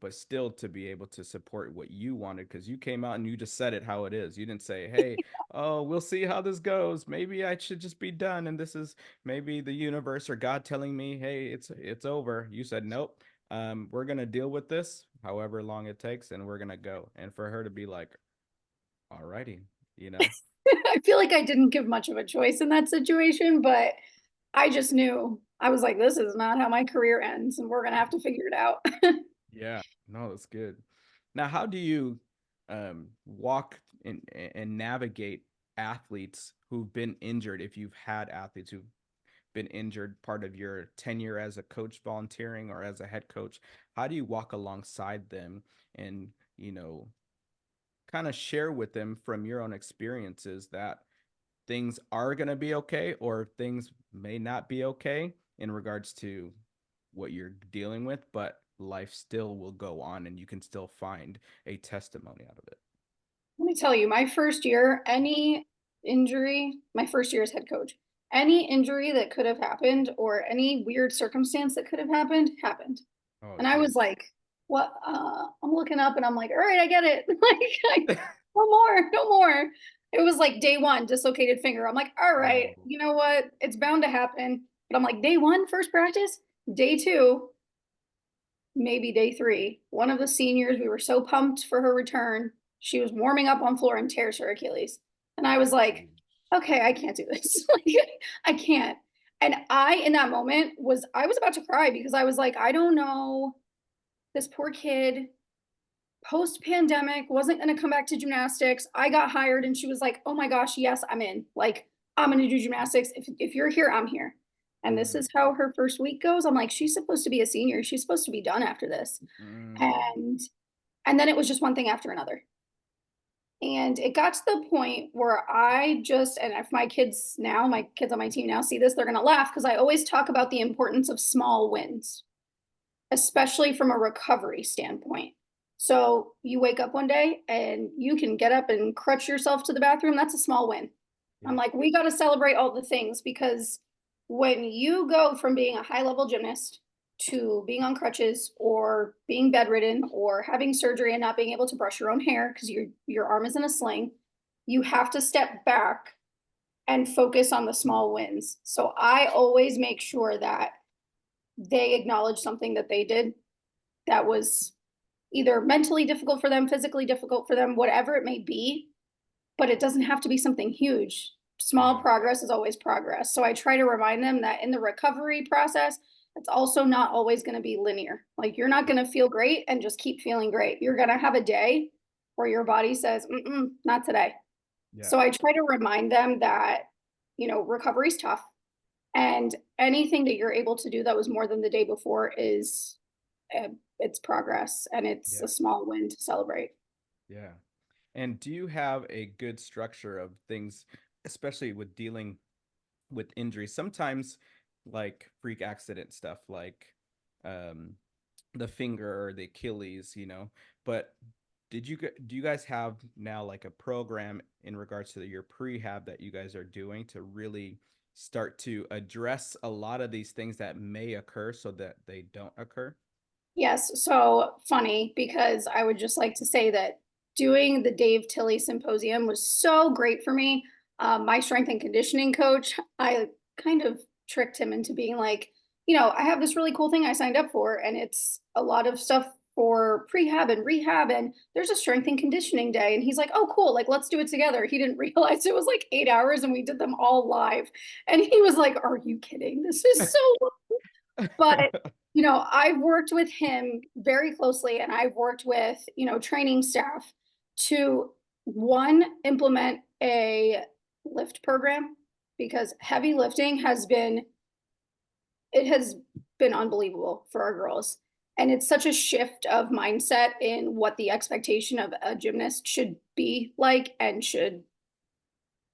But still to be able to support what you wanted, because you came out and you just said it how it is. You didn't say, hey, oh, we'll see how this goes. Maybe I should just be done. And this is maybe the universe or God telling me, hey, it's over. You said, nope. We're gonna deal with this however long it takes, and we're gonna go. And for her to be like, all righty, you know, I feel like I didn't give much of a choice in that situation, but I just knew. I was like, this is not how my career ends, and we're going to have to figure it out. yeah, no, that's good. Now, how do you walk and navigate athletes who've been injured? If you've had athletes who've been injured part of your tenure as a coach volunteering or as a head coach, how do you walk alongside them and, kind of share with them from your own experiences that things are going to be okay or things may not be okay in regards to what you're dealing with, but life still will go on and you can still find a testimony out of it. Let me tell you, my first year, any injury, my first year as head coach, any injury that could have happened or any weird circumstance that could have happened, happened. Oh, And I was geez. like, what? I'm looking up and I'm like, all right, I get it. No more, no more. It was like day one, dislocated finger. I'm like, all right, Oh, you know what? It's bound to happen. But I'm like, day one, first practice, day two, maybe day three. One of the seniors, we were so pumped for her return. She was warming up on floor and tears her Achilles. And I was like, geez. okay, I can't do this. Like, I can't. And in that moment, I was about to cry because I was like, I don't know. This poor kid, post pandemic, wasn't going to come back to gymnastics. I got hired and she was like, oh my gosh, yes, I'm in. Like, I'm going to do gymnastics. If you're here, I'm here. And this Mm, is how her first week goes. I'm like, she's supposed to be a senior. She's supposed to be done after this. mm, And and then it was just one thing after another. And it got to the point where and if my kids on my team now see this, they're going to laugh because I always talk about the importance of small wins, especially from a recovery standpoint. So you wake up one day and you can get up and crutch yourself to the bathroom. That's a small win. I'm yeah. like, we got to celebrate all the things because when you go from being a high level gymnast to being on crutches or being bedridden or having surgery and not being able to brush your own hair because your arm is in a sling, you have to step back and focus on the small wins. So I always make sure that they acknowledge something that they did that was either mentally difficult for them, physically difficult for them, whatever it may be, but it doesn't have to be something huge. Small Yeah. progress is always progress. So I try to remind them that in the recovery process, it's also not always going to be linear. Like you're not going to feel great and just keep feeling great. You're going to have a day where your body says, not today. Yeah. So I try to remind them that, recovery is tough, and anything that you're able to do that was more than the day before is it's progress, and it's Yeah. a small win to celebrate. Yeah. And do you have a good structure of things, especially with dealing with injuries? Sometimes like freak accident stuff, like um the finger or the Achilles, but do you guys have now like a program in regards to your prehab that you guys are doing to really start to address a lot of these things that may occur so that they don't occur? Yes, so funny because I would just like to say that doing the Dave Tilley Symposium was so great for me. My strength and conditioning coach, I kind of tricked him into being like, I have this really cool thing I signed up for, and it's a lot of stuff for prehab and rehab, and there's a strength and conditioning day. And he's like, oh, cool, like let's do it together. He didn't realize it was like 8 hours and we did them all live. And he was like, are you kidding? This is so, but I've worked with him very closely, and I've worked with, training staff to one, implement a lift program, because heavy lifting has been unbelievable for our girls. And it's such a shift of mindset in what the expectation of a gymnast should be like and should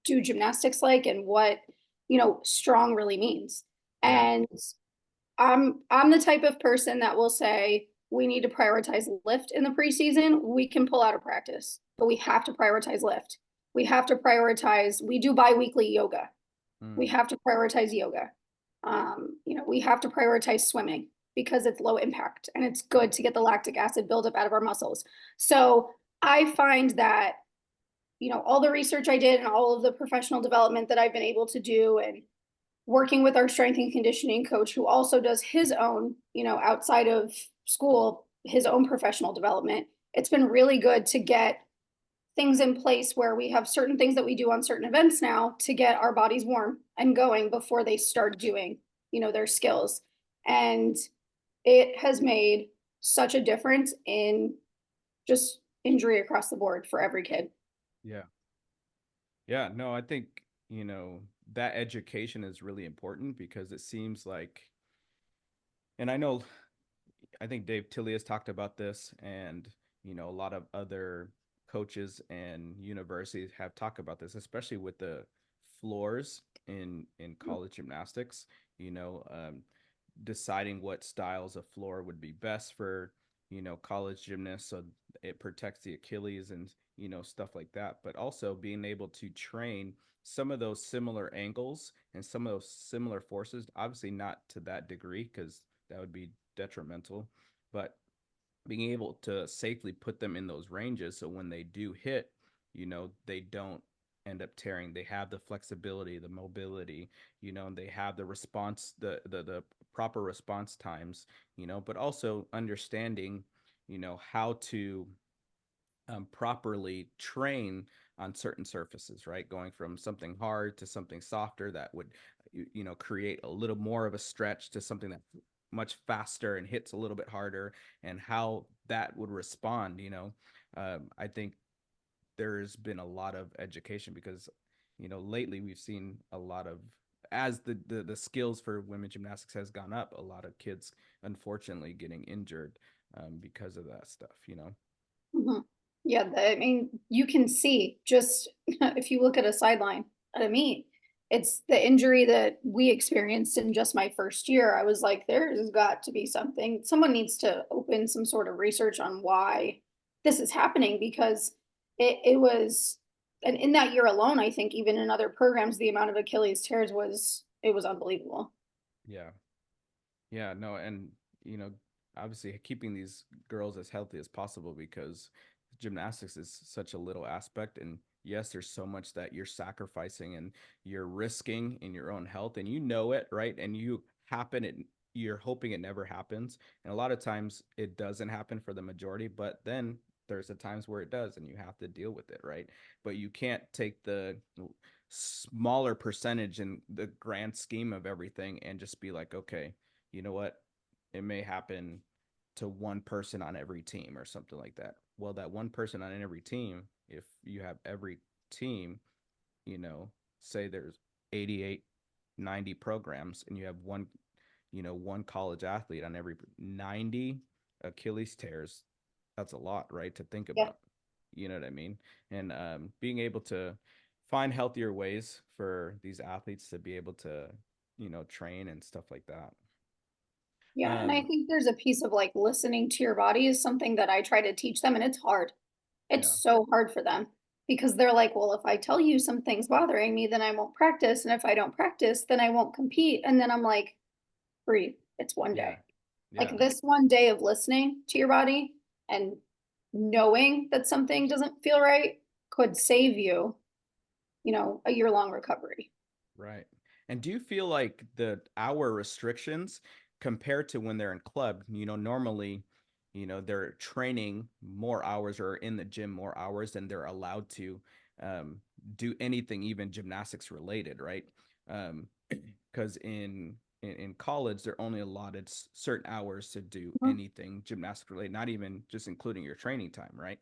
do gymnastics like, and what, strong really means. Yeah. And I'm the type of person that will say we need to prioritize lift in the preseason. We can pull out of practice, but we have to prioritize lift. We have to prioritize. We do biweekly yoga. We Mm, have to prioritize yoga. We have to prioritize swimming because it's low impact and it's good to get the lactic acid buildup out of our muscles. So I find that all the research I did and all of the professional development that I've been able to do, and working with our strength and conditioning coach who also does his own, outside of school, his own professional development. It's been really good to get things in place where we have certain things that we do on certain events now to get our bodies warm and going before they start doing, their skills. And it has made such a difference in just injury across the board for every kid. yeah. Yeah, no, I think, that education is really important because it seems like, and I think Dave Tilley has talked about this, and, a lot of other coaches and universities have talked about this, especially with the floors in college gymnastics, you know, um, deciding what styles of floor would be best for, college gymnasts so it protects the Achilles and, stuff like that, but also being able to train some of those similar angles and some of those similar forces, obviously not to that degree because that would be detrimental, but being able to safely put them in those ranges so when they do hit, they don't end up tearing. They have the flexibility, the mobility, and they have the response, the proper response times, but also understanding, how to properly train on certain surfaces, right? Going from something hard to something softer that would, create a little more of a stretch to something that's much faster and hits a little bit harder, and how that would respond. I think there's been a lot of education because, lately we've seen a lot of, as the skills for women gymnastics has gone up, a lot of kids unfortunately getting injured because of that stuff. Mhm. Yeah, I mean, you can see just if you look at a sideline at a meet, it's the injury that we experienced in just my first year. I was like, there's got to be something. Someone needs to open some sort of research on why this is happening, because it was, and in that year alone, I think even in other programs, the amount of Achilles tears was unbelievable. Yeah. Yeah, no, and you know, obviously keeping these girls as healthy as possible because gymnastics is such a little aspect, and yes, there's so much that you're sacrificing and you're risking in your own health, and you know it, right? And you're hoping it never happens. And a lot of times it doesn't happen for the majority, but then there's the times where it does and you have to deal with it, right? But you can't take the smaller percentage in the grand scheme of everything and just be like, okay, you know what? It may happen to one person on every team or something like that. Well, that one person on every team, if you have every team, you know, say there's 88, 90 programs and you have one, one college athlete on every 90 Achilles tears, that's a lot, right? To think Yeah. about. You know what I mean? And being able to find healthier ways for these athletes to be able to, train and stuff like that. Yeah. And I Um, think there's a piece of like listening to your body is something that I try to teach them, and it's hard. It's yeah, so hard for them because they're like, well, if I tell you something's bothering me, then I won't practice. And if I don't practice, then I won't compete. And then I'm like, breathe. It's one yeah, day. yeah, Like this one day of listening to your body and knowing that something doesn't feel right could save you, a year-long recovery. right. And do you feel like the hour restrictions compared to when they're in club, normally, they're training more hours or in the gym more hours than they're allowed to um, do anything, even gymnastics related, right? Because in college, they're only allotted certain hours to do Mhm. anything gymnastic related, not even just including your training time, right?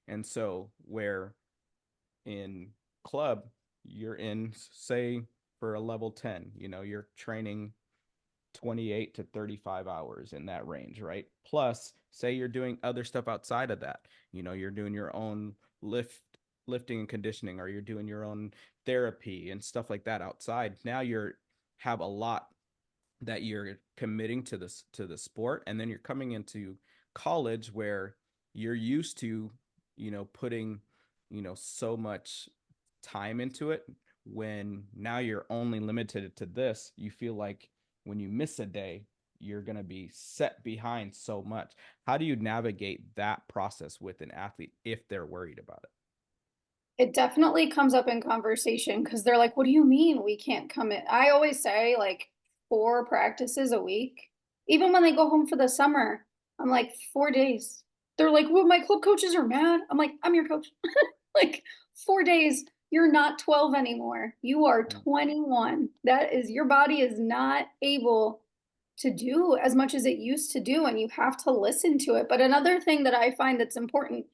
And so where in club, you're in, say, for a level 10, you're training 28 to 35 hours in that range, right? Plus, say you're doing other stuff outside of that. You're doing your own lifting and conditioning, or you're doing your own therapy and stuff like that outside. Now you're have a lot that you're committing to the sport, and then you're coming into college where you're used to putting so much time into it. When now you're only limited to this, you feel like when you miss a day, you're going to be set behind so much. How do you navigate that process with an athlete if they're worried about it? It definitely comes up in conversation because they're like, what do you mean we can't come in? I always say like 4 practices a week. Even when they go home for the summer, I'm like, 4 days. They're like, well, my club coaches are mad. I'm like, I'm your coach. Like 4 days, you're not 12 anymore. You are Yeah. 21. That is, your body is not able to do as much as it used to do, and you have to listen to it. But another thing that I find that's important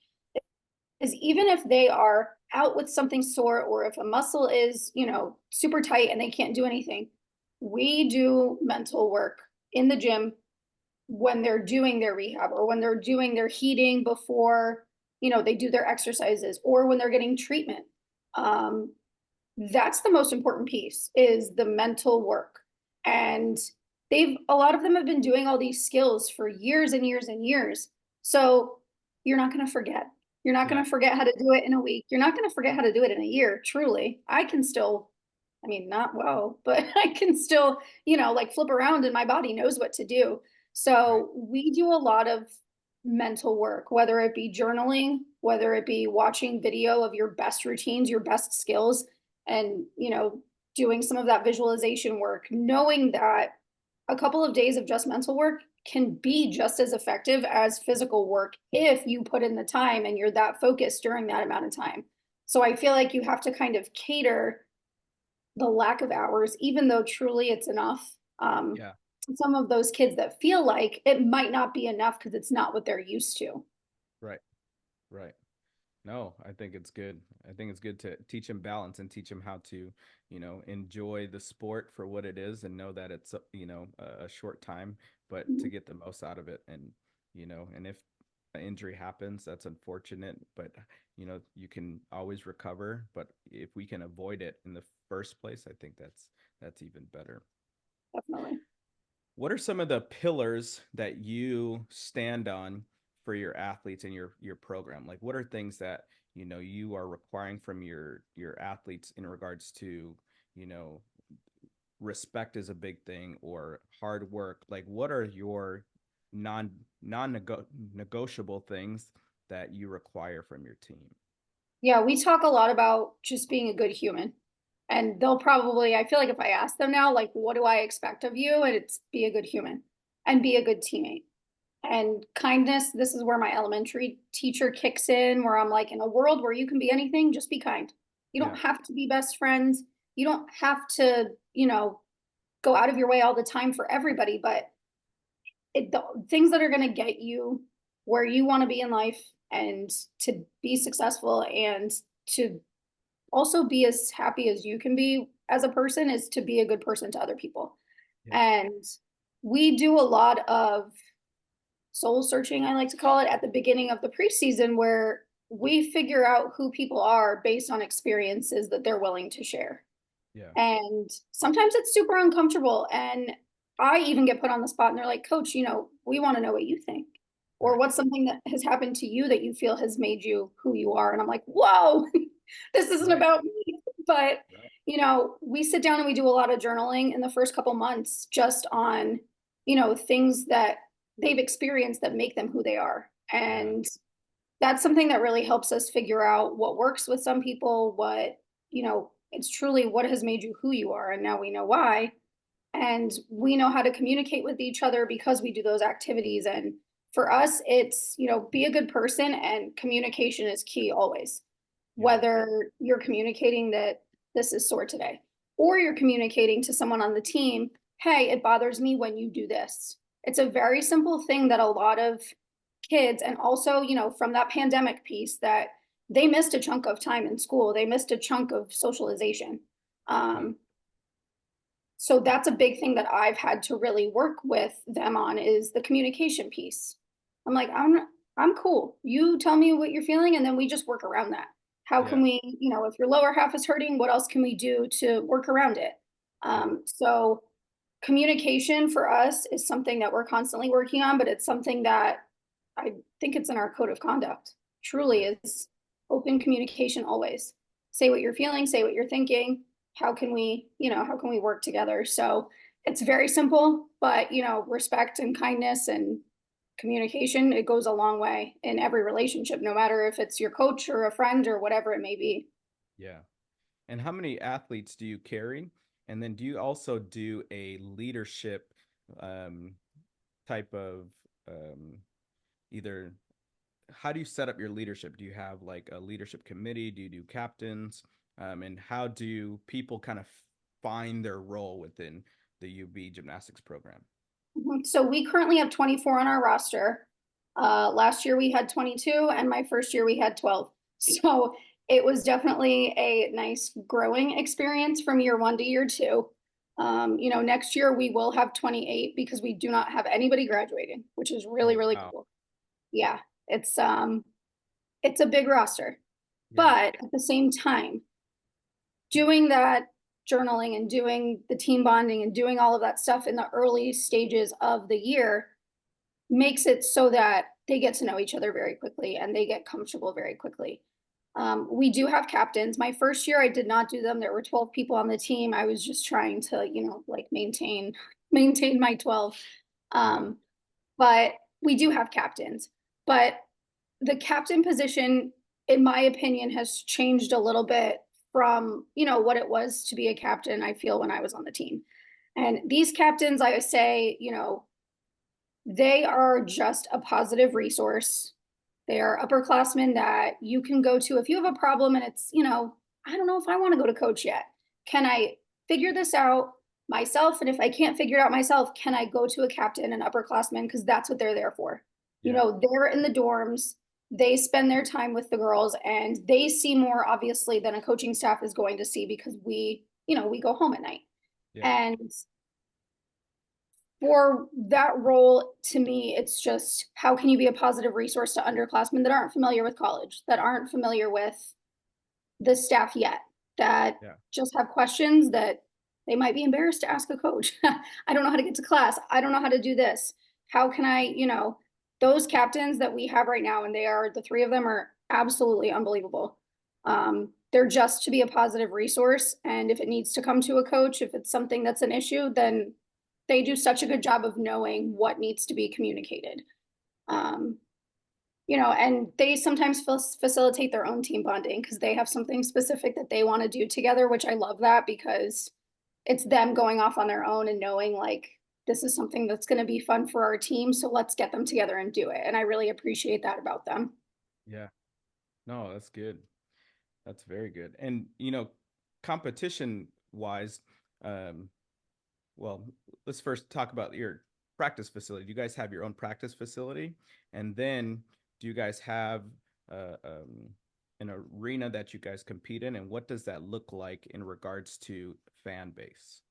is even if they are out with something sore, or if a muscle is, super tight and they can't do anything, we do mental work in the gym when they're doing their rehab, or when they're doing their heating before, they do their exercises, or when they're getting treatment. Um, that's the most important piece, is the mental work. And a lot of them have been doing all these skills for years and years and years. So you're not going to forget. You're not going Yeah. to forget how to do it in a week. You're not going to forget how to do it in a year. Truly, I can still, I mean, not well, but I can still, like flip around and my body knows what to do. Right. So we do a lot of mental work, whether it be journaling, whether it be watching video of your best routines, your best skills, and, doing some of that visualization work, knowing that a couple of days of just mental work can be just as effective as physical work if you put in the time and you're that focused during that amount of time. So I feel like you have to kind of cater the lack of hours, even though truly it's enough. Yeah. Some of those kids that feel like it might not be enough because it's not what they're used to. Right. Right. No, I think it's good. I think it's good to teach them balance and teach them how to, enjoy the sport for what it is and know that it's, a short time, but to Mhm. get the most out of it. And, and if an injury happens, that's unfortunate, but, you can always recover. But if we can avoid it in the first place, I think that's even better. Definitely. What are some of the pillars that you stand on for your athletes and your program? Like, what are things that you are requiring from your athletes in regards to you know respect is a big thing, or hard work? Like, what are your non negotiable things that you require from your team? Yeah, we talk a lot about just being a good human. And they'll probably, I feel like if I ask them now, like, what do I expect of you? And it's be a good human and be a good teammate. And kindness, this is where my elementary teacher kicks in, where I'm like, in a world where you can be anything, just be kind. You don't Yeah. have to be best friends. You don't have to, go out of your way all the time for everybody, but the things that are going to get you where you want to be in life and to be successful and to also be as happy as you can be as a person is to be a good person to other people. Yeah. And we do a lot of soul searching, I like to call it, at the beginning of the preseason, where we figure out who people are based on experiences that they're willing to share. Yeah. And sometimes it's super uncomfortable. And I even get put on the spot and they're like, Coach, we want to know what you think. Or Right. what's something that has happened to you that you feel has made you who you are? And I'm like, whoa, this isn't Right. about me. But, Right. we sit down and we do a lot of journaling in the first couple months just on, things that they've experienced that make them who they are. Yeah. And that's something that really helps us figure out what works with some people, it's truly what has made you who you are. And now we know why. And we know how to communicate with each other because we do those activities. And for us, it's, be a good person and communication is key always. Yeah. Whether you're communicating that this is sore today, or you're communicating to someone on the team, hey, it bothers me when you do this. It's a very simple thing that a lot of kids, and also, from that pandemic piece, that they missed a chunk of time in school, they missed a chunk of socialization. Yeah. Um, so that's a big thing that I've had to really work with them on is the communication piece. I'm like, I'm cool. You tell me what you're feeling, and then we just work around that. How can Yeah. we, if your lower half is hurting, what else can we do to work around it? Yeah. So communication for us is something that we're constantly working on, but it's something that I think it's in our code of conduct. Truly Yeah. is open communication always. Say what you're feeling, say what you're thinking. How can we work together? So it's very simple, but respect and kindness and communication, it goes a long way in every relationship, no matter if it's your coach or a friend or whatever it may be. Yeah. And how many athletes do you carry? And then do you also do a leadership um, type of either how do you set up your leadership? Do you have like a leadership committee? Do you do captains? And how do people kind of find their role within the UB gymnastics program? So we currently have 24 on our roster. Last year we had 22, and my first year we had 12. So it was definitely a nice growing experience from year one to year two. Next year we will have 28 because we do not have anybody graduating, which is really, Oh, really wow. cool. Yeah, it's a big roster, Yeah. but at the same time, doing that journaling and doing the team bonding and doing all of that stuff in the early stages of the year makes it so that they get to know each other very quickly and they get comfortable very quickly. We do have captains. My first year, I did not do them. There were 12 people on the team. I was just trying to, like maintain my 12. Yeah. Um, but we do have captains. But the captain position, in my opinion, has changed a little bit from, what it was to be a captain, I feel, when I was on the team. And these captains, I say, they are just a positive resource. They are upperclassmen that you can go to if you have a problem and it's, I don't know if I want to go to coach yet. Can I figure this out myself? And if I can't figure it out myself, can I go to a captain, an upperclassman? Because that's what they're there for. Yeah. They're in the dorms, they spend their time with the girls, and they see more obviously than a coaching staff is going to see because we go home at night. Yeah. And for that role, to me, it's just how can you be a positive resource to underclassmen that aren't familiar with college, that aren't familiar with the staff yet, that Yeah. just have questions that they might be embarrassed to ask a coach. I don't know how to get to class. I don't know how to do this. How can I, those captains that we have right now, and the three of them are absolutely unbelievable. They're just to be a positive resource. And if it needs to come to a coach, if it's something that's an issue, then they do such a good job of knowing what needs to be communicated. Um, And they sometimes facilitate their own team bonding because they have something specific that they want to do together, which I love that because it's them going off on their own and knowing like this is something that's going to be fun for our team. So let's get them together and do it. And I really appreciate that about them. Yeah. No, that's good. That's very good. And competition wise, um, well, let's first talk about your practice facility. Do you guys have your own practice facility? And then do you guys have uh, um, an arena that you guys compete in? And what does that look like in regards to fan base?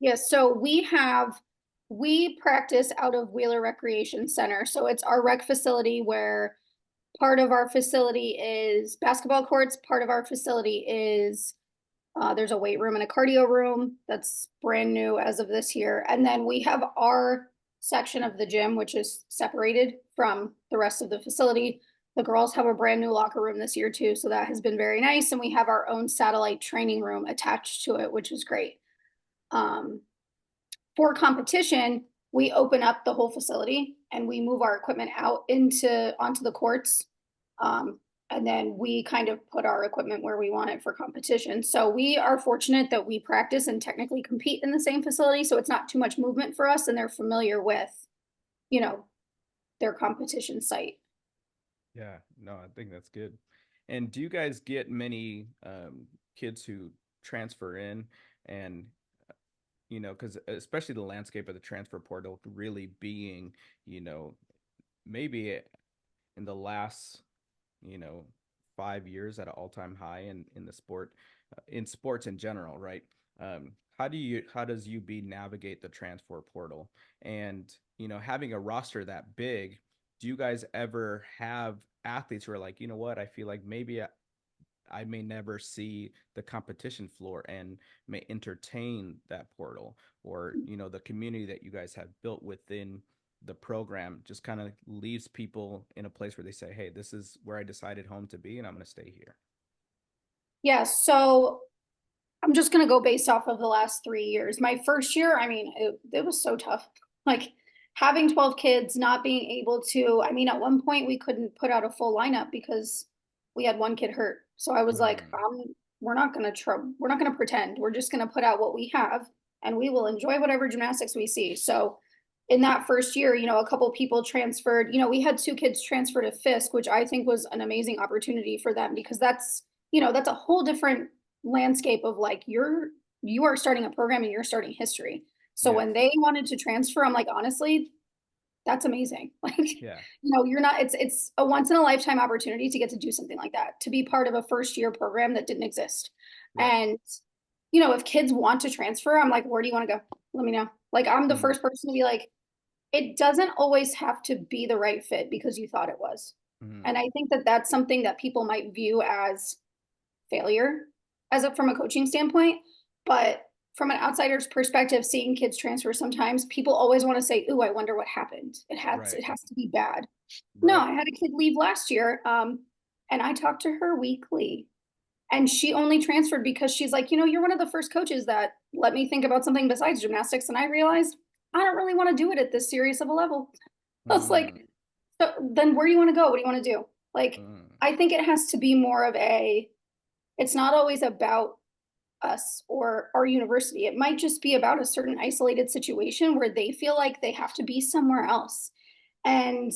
Yes, so we practice out of Wheeler Recreation Center. So it's our rec facility where part of our facility is basketball courts, part of our facility is there's a weight room and a cardio room that's brand new as of this year. And then we have our section of the gym, which is separated from the rest of the facility. The girls have a brand new locker room this year too. So that has been very nice. And we have our own satellite training room attached to it, which is great. Um, for competition, we open up the whole facility and we move our equipment out onto the courts. Um, and then we kind of put our equipment where we want it for competition. So we are fortunate that we practice and technically compete in the same facility. So it's not too much movement for us and they're familiar with, you know, their competition site. Yeah, no, I think that's good. And do you guys get many kids who transfer in and because especially the landscape of the transfer portal really being, you know, maybe in the last, you know, 5 years at an all-time high in the sport, in sports in general, right? How does UB navigate the transfer portal? And, having a roster that big, do you guys ever have athletes who are like, you know what, I feel like maybe I may never see the competition floor and may entertain that portal, or the community that you guys have built within the program just kind of leaves people in a place where they say, hey, this is where I decided home to be and I'm going to stay here. Yeah, so I'm just going to go based off of the last 3 years. My first year, I mean, it was so tough. Like having 12 kids, not being able to, I mean, at one point we couldn't put out a full lineup because we had one kid hurt. So I was like, Mm, we're not going to pretend. We're just going to put out what we have and we will enjoy whatever gymnastics we see. So in that first year, a couple people transferred, we had 2 kids transfer to Fisk, which I think was an amazing opportunity for them because that's a whole different landscape of like you are starting a program and you're starting history. So yes. when they wanted to transfer, I'm like, honestly, that's amazing. Like, Yeah. you're not, it's a once in a lifetime opportunity to get to do something like that, to be part of a first year program that didn't exist. Right. And, if kids want to transfer, I'm like, where do you want to go? Let me know. Like, I'm the Mm, first person to be like, it doesn't always have to be the right fit because you thought it was. mm, And I think that that's something that people might view as failure from a coaching standpoint. But from an outsider's perspective, seeing kids transfer sometimes, people always want to say, "Ooh, I wonder what happened. right. It has to be bad." No, Right. I had a kid leave last year, and I talked to her weekly. And she only transferred because she's like, you're one of the first coaches that let me think about something besides gymnastics. And I realized I don't really want to do it at this serious of a level. I was Mm, like, so then where do you want to go? What do you want to do? Like, mm, I think it has to be more of it's not always about us or our university. It might just be about a certain isolated situation where they feel like they have to be somewhere else. And,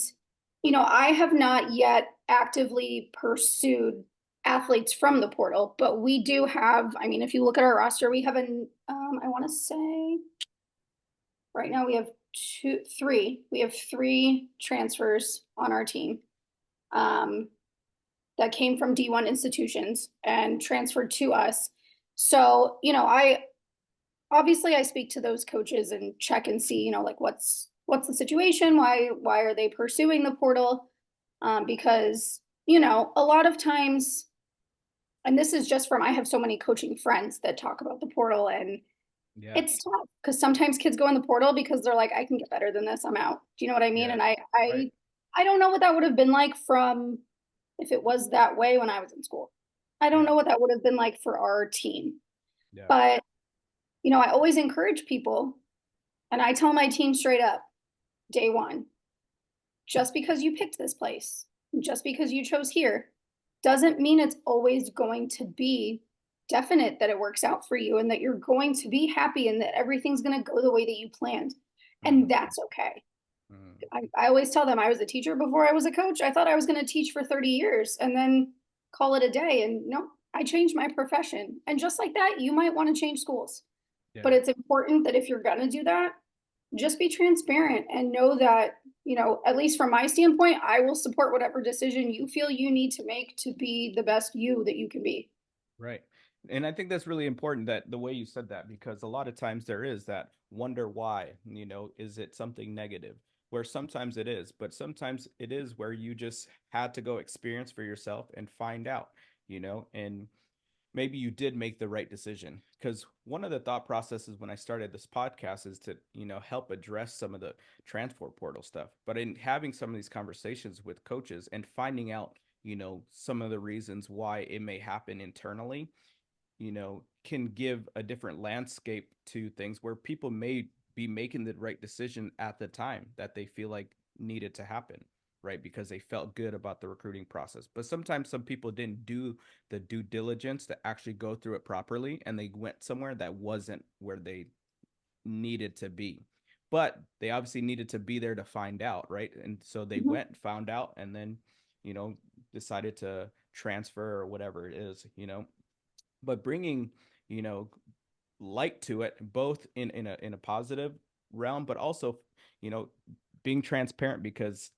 I have not yet actively pursued athletes from the portal, but we do have, I mean, if you look at our roster, we have I want to say right now we have 3 transfers on our team. Um, that came from D1 institutions and transferred to us. So, I speak to those coaches and check and see, like what's the situation? Why are they pursuing the portal? Because, a lot of times, and this is just from I have so many coaching friends that talk about the portal and yeah. it's tough because sometimes kids go in the portal because they're like, I can get better than this. I'm out. Do you know what I mean? Yeah. And Right. I don't know what that would have been like from if it was that way when I was in school. I don't Yeah. know what that would have been like for our team. Yeah. But, I always encourage people and I tell my team straight up, day one, just because you picked this place just because you chose here doesn't mean it's always going to be definite that it works out for you and that you're going to be happy and that everything's going to go the way that you planned. And Mhm, that's okay. mm, I always tell them I was a teacher before I was a coach. I thought I was going to teach for 30 years and then call it a day. And no, I changed my profession. And just like that, you might want to change schools. yeah. But it's important that if you're going to do that, just be transparent and know that, at least from my standpoint, I will support whatever decision you feel you need to make to be the best you that you can be. Right. And I think that's really important that the way you said that, because a lot of times there is that wonder why, is it something negative? Where sometimes it is, but sometimes it is where you just had to go experience for yourself and find out, and maybe you did make the right decision. Because one of the thought processes when I started this podcast is to, help address some of the transfer portal stuff. But in having some of these conversations with coaches and finding out, some of the reasons why it may happen internally, can give a different landscape to things where people may be making the right decision at the time that they feel like needed to happen, right? Because they felt good about the recruiting process. But sometimes some people didn't do the due diligence to actually go through it properly, and they went somewhere that wasn't where they needed to be. But they obviously needed to be there to find out, right? And so they Mhm. went, found out, and then, you know, decided to transfer or whatever it is, but bringing, you know, light to it, both in a positive realm, but also, you know, being transparent, because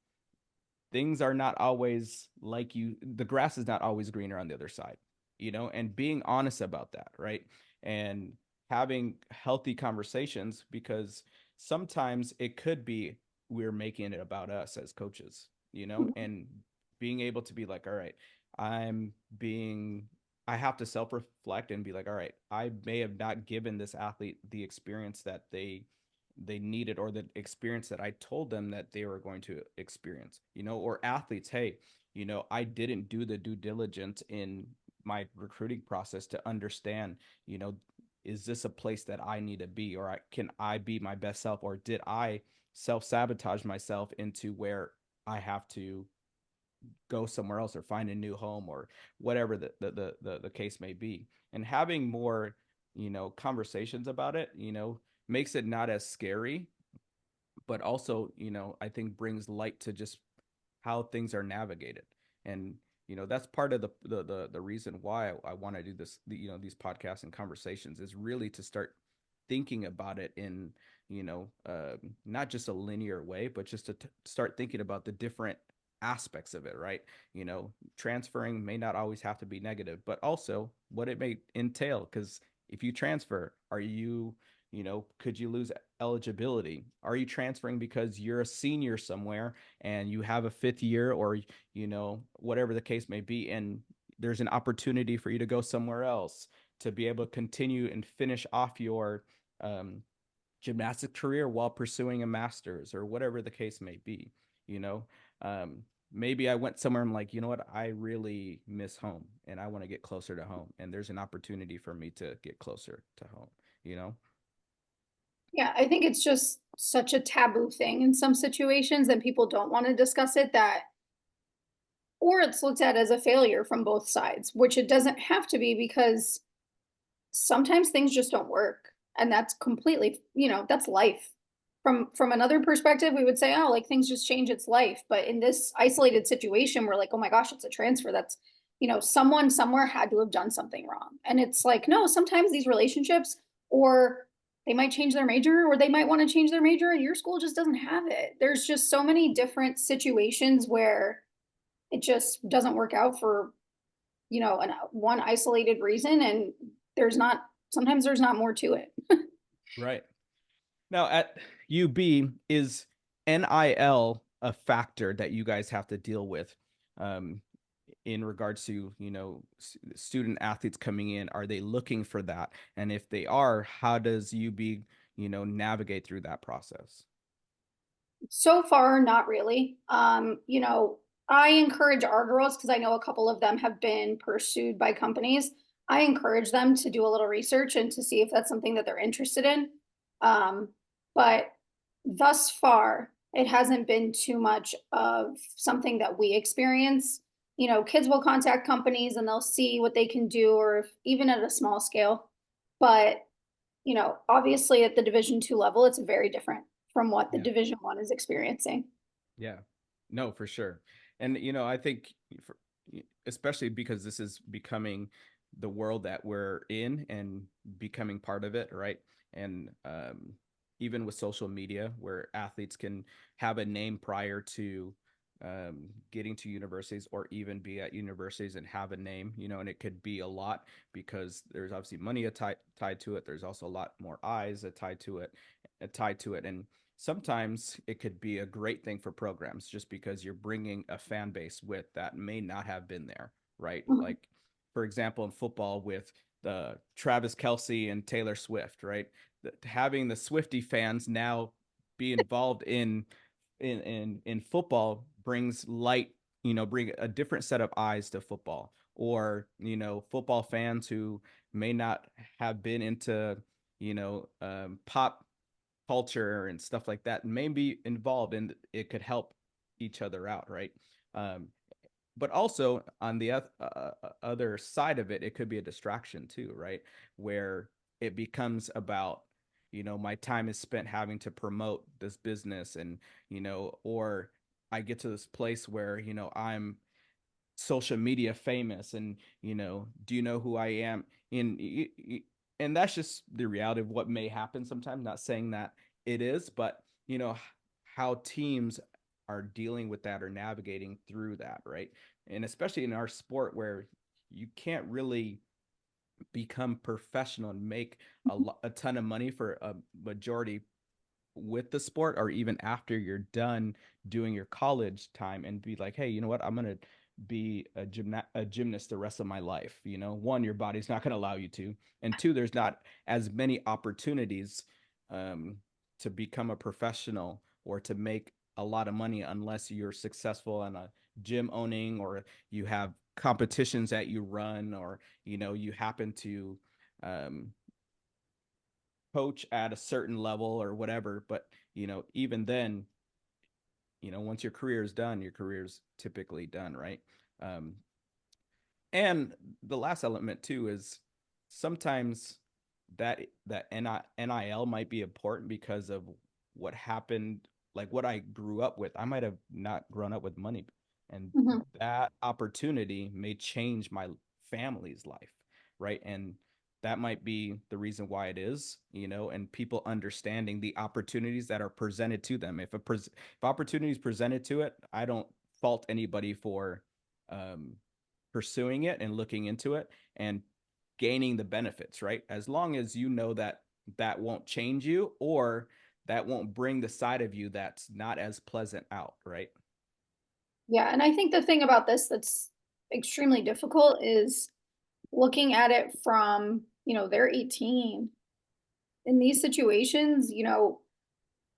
things are not always like the grass is not always greener on the other side, and being honest about that, right? And having healthy conversations, because sometimes it could be we're making it about us as coaches, Mhm. and being able to be like, all right, I'm being I have to self reflect and be like, all right, I may have not given this athlete the experience that they needed, or the experience that I told them that they were going to experience, or athletes, hey, I didn't do the due diligence in my recruiting process to understand, is this a place that I need to be, or can I be my best self, or did I self sabotage myself into where I have to go somewhere else or find a new home, or whatever the case may be. And having more, conversations about it, makes it not as scary, but also, I think brings light to just how things are navigated. And, that's part of the reason why I want to do this, these podcasts and conversations, is really to start thinking about it in, not just a linear way, but just to start thinking about the different aspects of it, right? Transferring may not always have to be negative, but also what it may entail. Because if you transfer, are you, could you lose eligibility? Are you transferring because you're a senior somewhere and you have a fifth year, or, whatever the case may be, and there's an opportunity for you to go somewhere else to be able to continue and finish off your um, gymnastic career while pursuing a master's, or whatever the case may be, you know? Um, Maybe I went somewhere and I'm like, you know what? I really miss home and I want to get closer to home. And there's an opportunity for me to get closer to home, you know? Yeah, I think it's just such a taboo thing in some situations that people don't want to discuss it, that or it's looked at as a failure from both sides, which it doesn't have to be, because sometimes things just don't work, and that's completely, that's life. From another perspective, we would say, oh, like things just change, it's life. But in this isolated situation, we're like, oh my gosh, it's a transfer. That's, someone somewhere had to have done something wrong. And it's like, no, sometimes these relationships, or they might change their major, or they might want to change their major and your school just doesn't have it. There's just so many different situations where it just doesn't work out for, one isolated reason. And sometimes there's not more to it. Right. Now at UB, is NIL a factor that you guys have to deal with? Um, in regards to, student athletes coming in, are they looking for that? And if they are, how does UB, navigate through that process? So far, not really. I encourage our girls, because I know a couple of them have been pursued by companies. I encourage them to do a little research and to see if that's something that they're interested in. Um, but thus far, It hasn't been too much of something that we experience. You know, kids will contact companies and they'll see what they can do, or if, even at a small scale. But, you know, obviously at the Division 2 level, it's very different from what the Yeah. Division 1 is experiencing. Yeah. No, for sure. And I think for, especially because this is becoming the world that we're in and becoming part of it, right? And even with social media, where athletes can have a name prior to getting to universities, or even be at universities and have a name, and it could be a lot because there's obviously money tied to it. There's also a lot more eyes tied to it. And sometimes it could be a great thing for programs just because you're bringing a fan base with that may not have been there, right? Mhm. Like, for example, in football with the Travis Kelce and Taylor Swift, right? Having the Swifty fans now be involved in football brings light, bring a different set of eyes to football. Or football fans who may not have been into pop culture and stuff like that may be involved, and it could help each other out, right? um, but also on the other side of it, it could be a distraction too, right? Where it becomes about, my time is spent having to promote this business, and or I get to this place where I'm social media famous, and do you know who I am? And that's just the reality of what may happen sometimes. Not saying that it is, but how teams are dealing with that or navigating through that, right? And especially in our sport where you can't really become professional and make a ton of money for a majority with the sport, or even after you're done doing your college time, and be like, hey, you know what, I'm gonna be a gymnast the rest of my life. One, your body's not going to allow you to, and two, there's not as many opportunities um, to become a professional or to make a lot of money unless you're successful in a gym owning, or you have competitions that you run, or you happen to um, coach at a certain level or whatever. But even then, once your career is done, your career's typically done, right? um, and the last element too is sometimes that NIL might be important because of what happened, like what I grew up with. I might have not grown up with money, and Mhm. that opportunity may change my family's life, right? And that might be the reason why it is, and people understanding the opportunities that are presented to them. If opportunity is presented to it, I don't fault anybody for um, pursuing it and looking into it and gaining the benefits, right? As long as you know that that won't change you, or that won't bring the side of you that's not as pleasant out, right? Yeah, and I think the thing about this that's extremely difficult is looking at it from, they're 18. In these situations,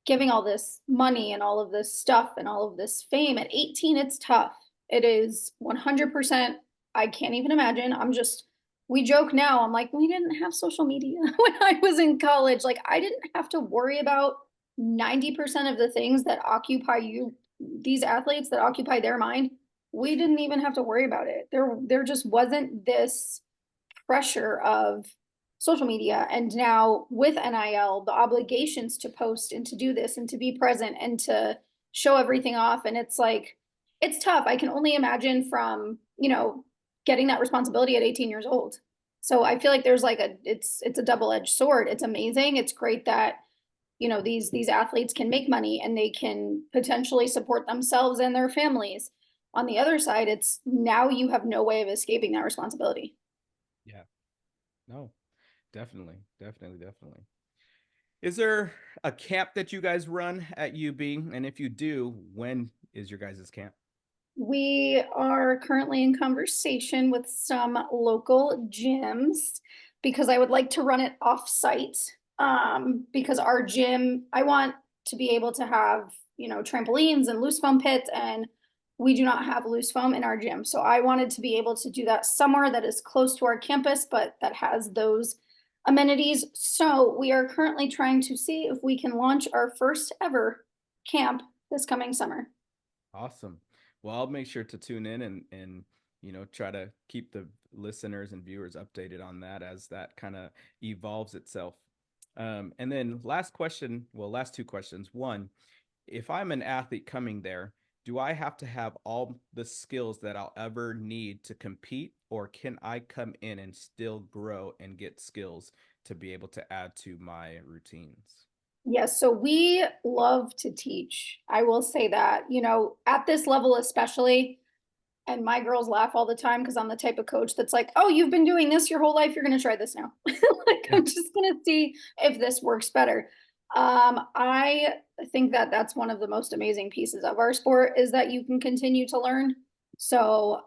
giving all this money and all of this stuff and all of this fame at 18, it's tough. It is 100%. I can't even imagine. We joke now. I'm like, we didn't have social media when I was in college. Like, I didn't have to worry about 90% of the things that occupy these athletes that occupy their mind. We didn't even have to worry about it. There just wasn't this pressure of social media. And now with NIL, the obligations to post and to do this and to be present and to show everything off. And it's like, it's tough. I can only imagine from, getting that responsibility at 18 years old. So I feel like there's like it's a double-edged sword. It's amazing. It's great that, these athletes can make money and they can potentially support themselves and their families. On the other side, it's now you have no way of escaping that responsibility. Yeah. No, definitely, definitely, definitely. Is there a camp that you guys run at UB? And if you do, when is your guys' camp? We are currently in conversation with some local gyms because I would like to run it off site. Because our gym, I want to be able to have, trampolines and loose foam pits, and we do not have loose foam in our gym. So I wanted to be able to do that somewhere that is close to our campus, but that has those amenities. So we are currently trying to see if we can launch our first ever camp this coming summer. Awesome. Well, I'll make sure to tune in and try to keep the listeners and viewers updated on that as that kind of evolves itself. And then last question, well, last two questions. One, if I'm an athlete coming there, do I have to have all the skills that I'll ever need to compete, or can I come in and still grow and get skills to be able to add to my routines? Yes, so we love to teach. I will say that, at this level especially, and my girls laugh all the time because I'm the type of coach that's like, "Oh, you've been doing this your whole life. You're going to try this now." Like, I'm just going to see if this works better. I think that that's one of the most amazing pieces of our sport is that you can continue to learn. So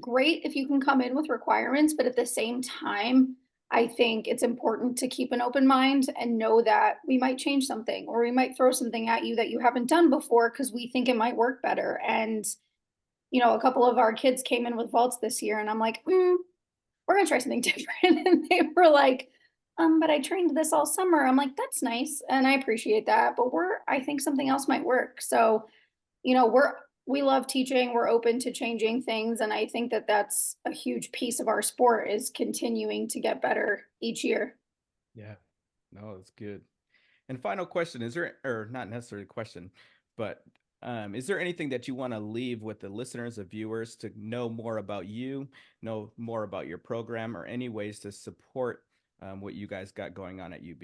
great if you can come in with requirements, but at the same time, I think it's important to keep an open mind and know that we might change something or we might throw something at you that you haven't done before because we think it might work better. And a couple of our kids came in with vaults this year, and I'm like, we're gonna try something different. And they were like, but I trained this all summer. I'm like, that's nice, and I appreciate that, but I think something else might work. So, we love teaching. We're open to changing things, and I think that that's a huge piece of our sport is continuing to get better each year. Yeah. No, that's good. And final question, is there, or not necessarily a question, but is there anything that you want to leave with the listeners, the viewers, to know more about you, know more about your program, or any ways to support what you guys got going on at UB?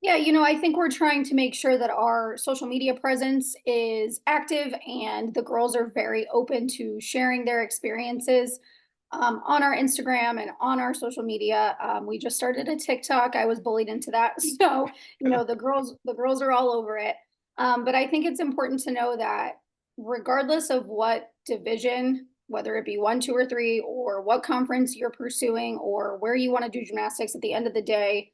Yeah, I think we're trying to make sure that our social media presence is active and the girls are very open to sharing their experiences on our Instagram and on our social media. We just started a TikTok. I was bullied into that. So, the girls are all over it. But I think it's important to know that regardless of what division, whether it be one, two, or three, or what conference you're pursuing, or where you want to do gymnastics at the end of the day,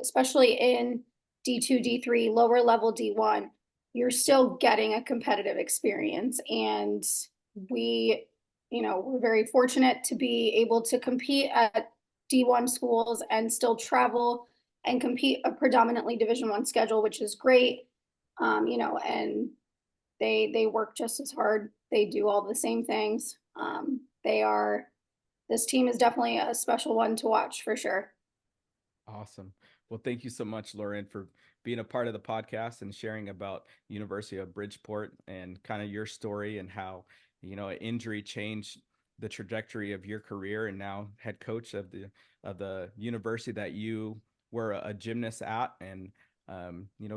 especially in D2, D3, lower level D1, you're still getting a competitive experience. And we, we're very fortunate to be able to compete at D1 schools and still travel and compete a predominantly Division 1 schedule, which is great. And they work just as hard. They do all the same things. This team is definitely a special one to watch for sure. Awesome. Well, thank you so much, Lauren, for being a part of the podcast and sharing about University of Bridgeport and kind of your story and how, an injury changed the trajectory of your career and now head coach of the university that you were a gymnast at, and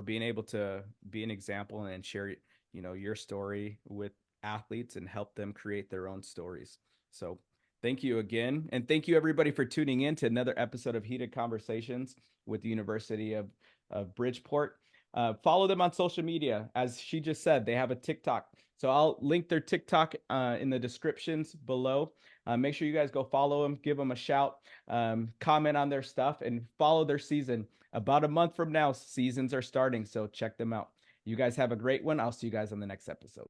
being able to be an example and share, your story with athletes and help them create their own stories. So thank you again. And thank you, everybody, for tuning in to another episode of Heated Conversations with the University of Bridgeport. Follow them on social media. As she just said, they have a TikTok. So I'll link their TikTok in the descriptions below. Make sure you guys go follow them, give them a shout, comment on their stuff, and follow their season. About a month from now, seasons are starting. So check them out. You guys have a great one. I'll see you guys on the next episode.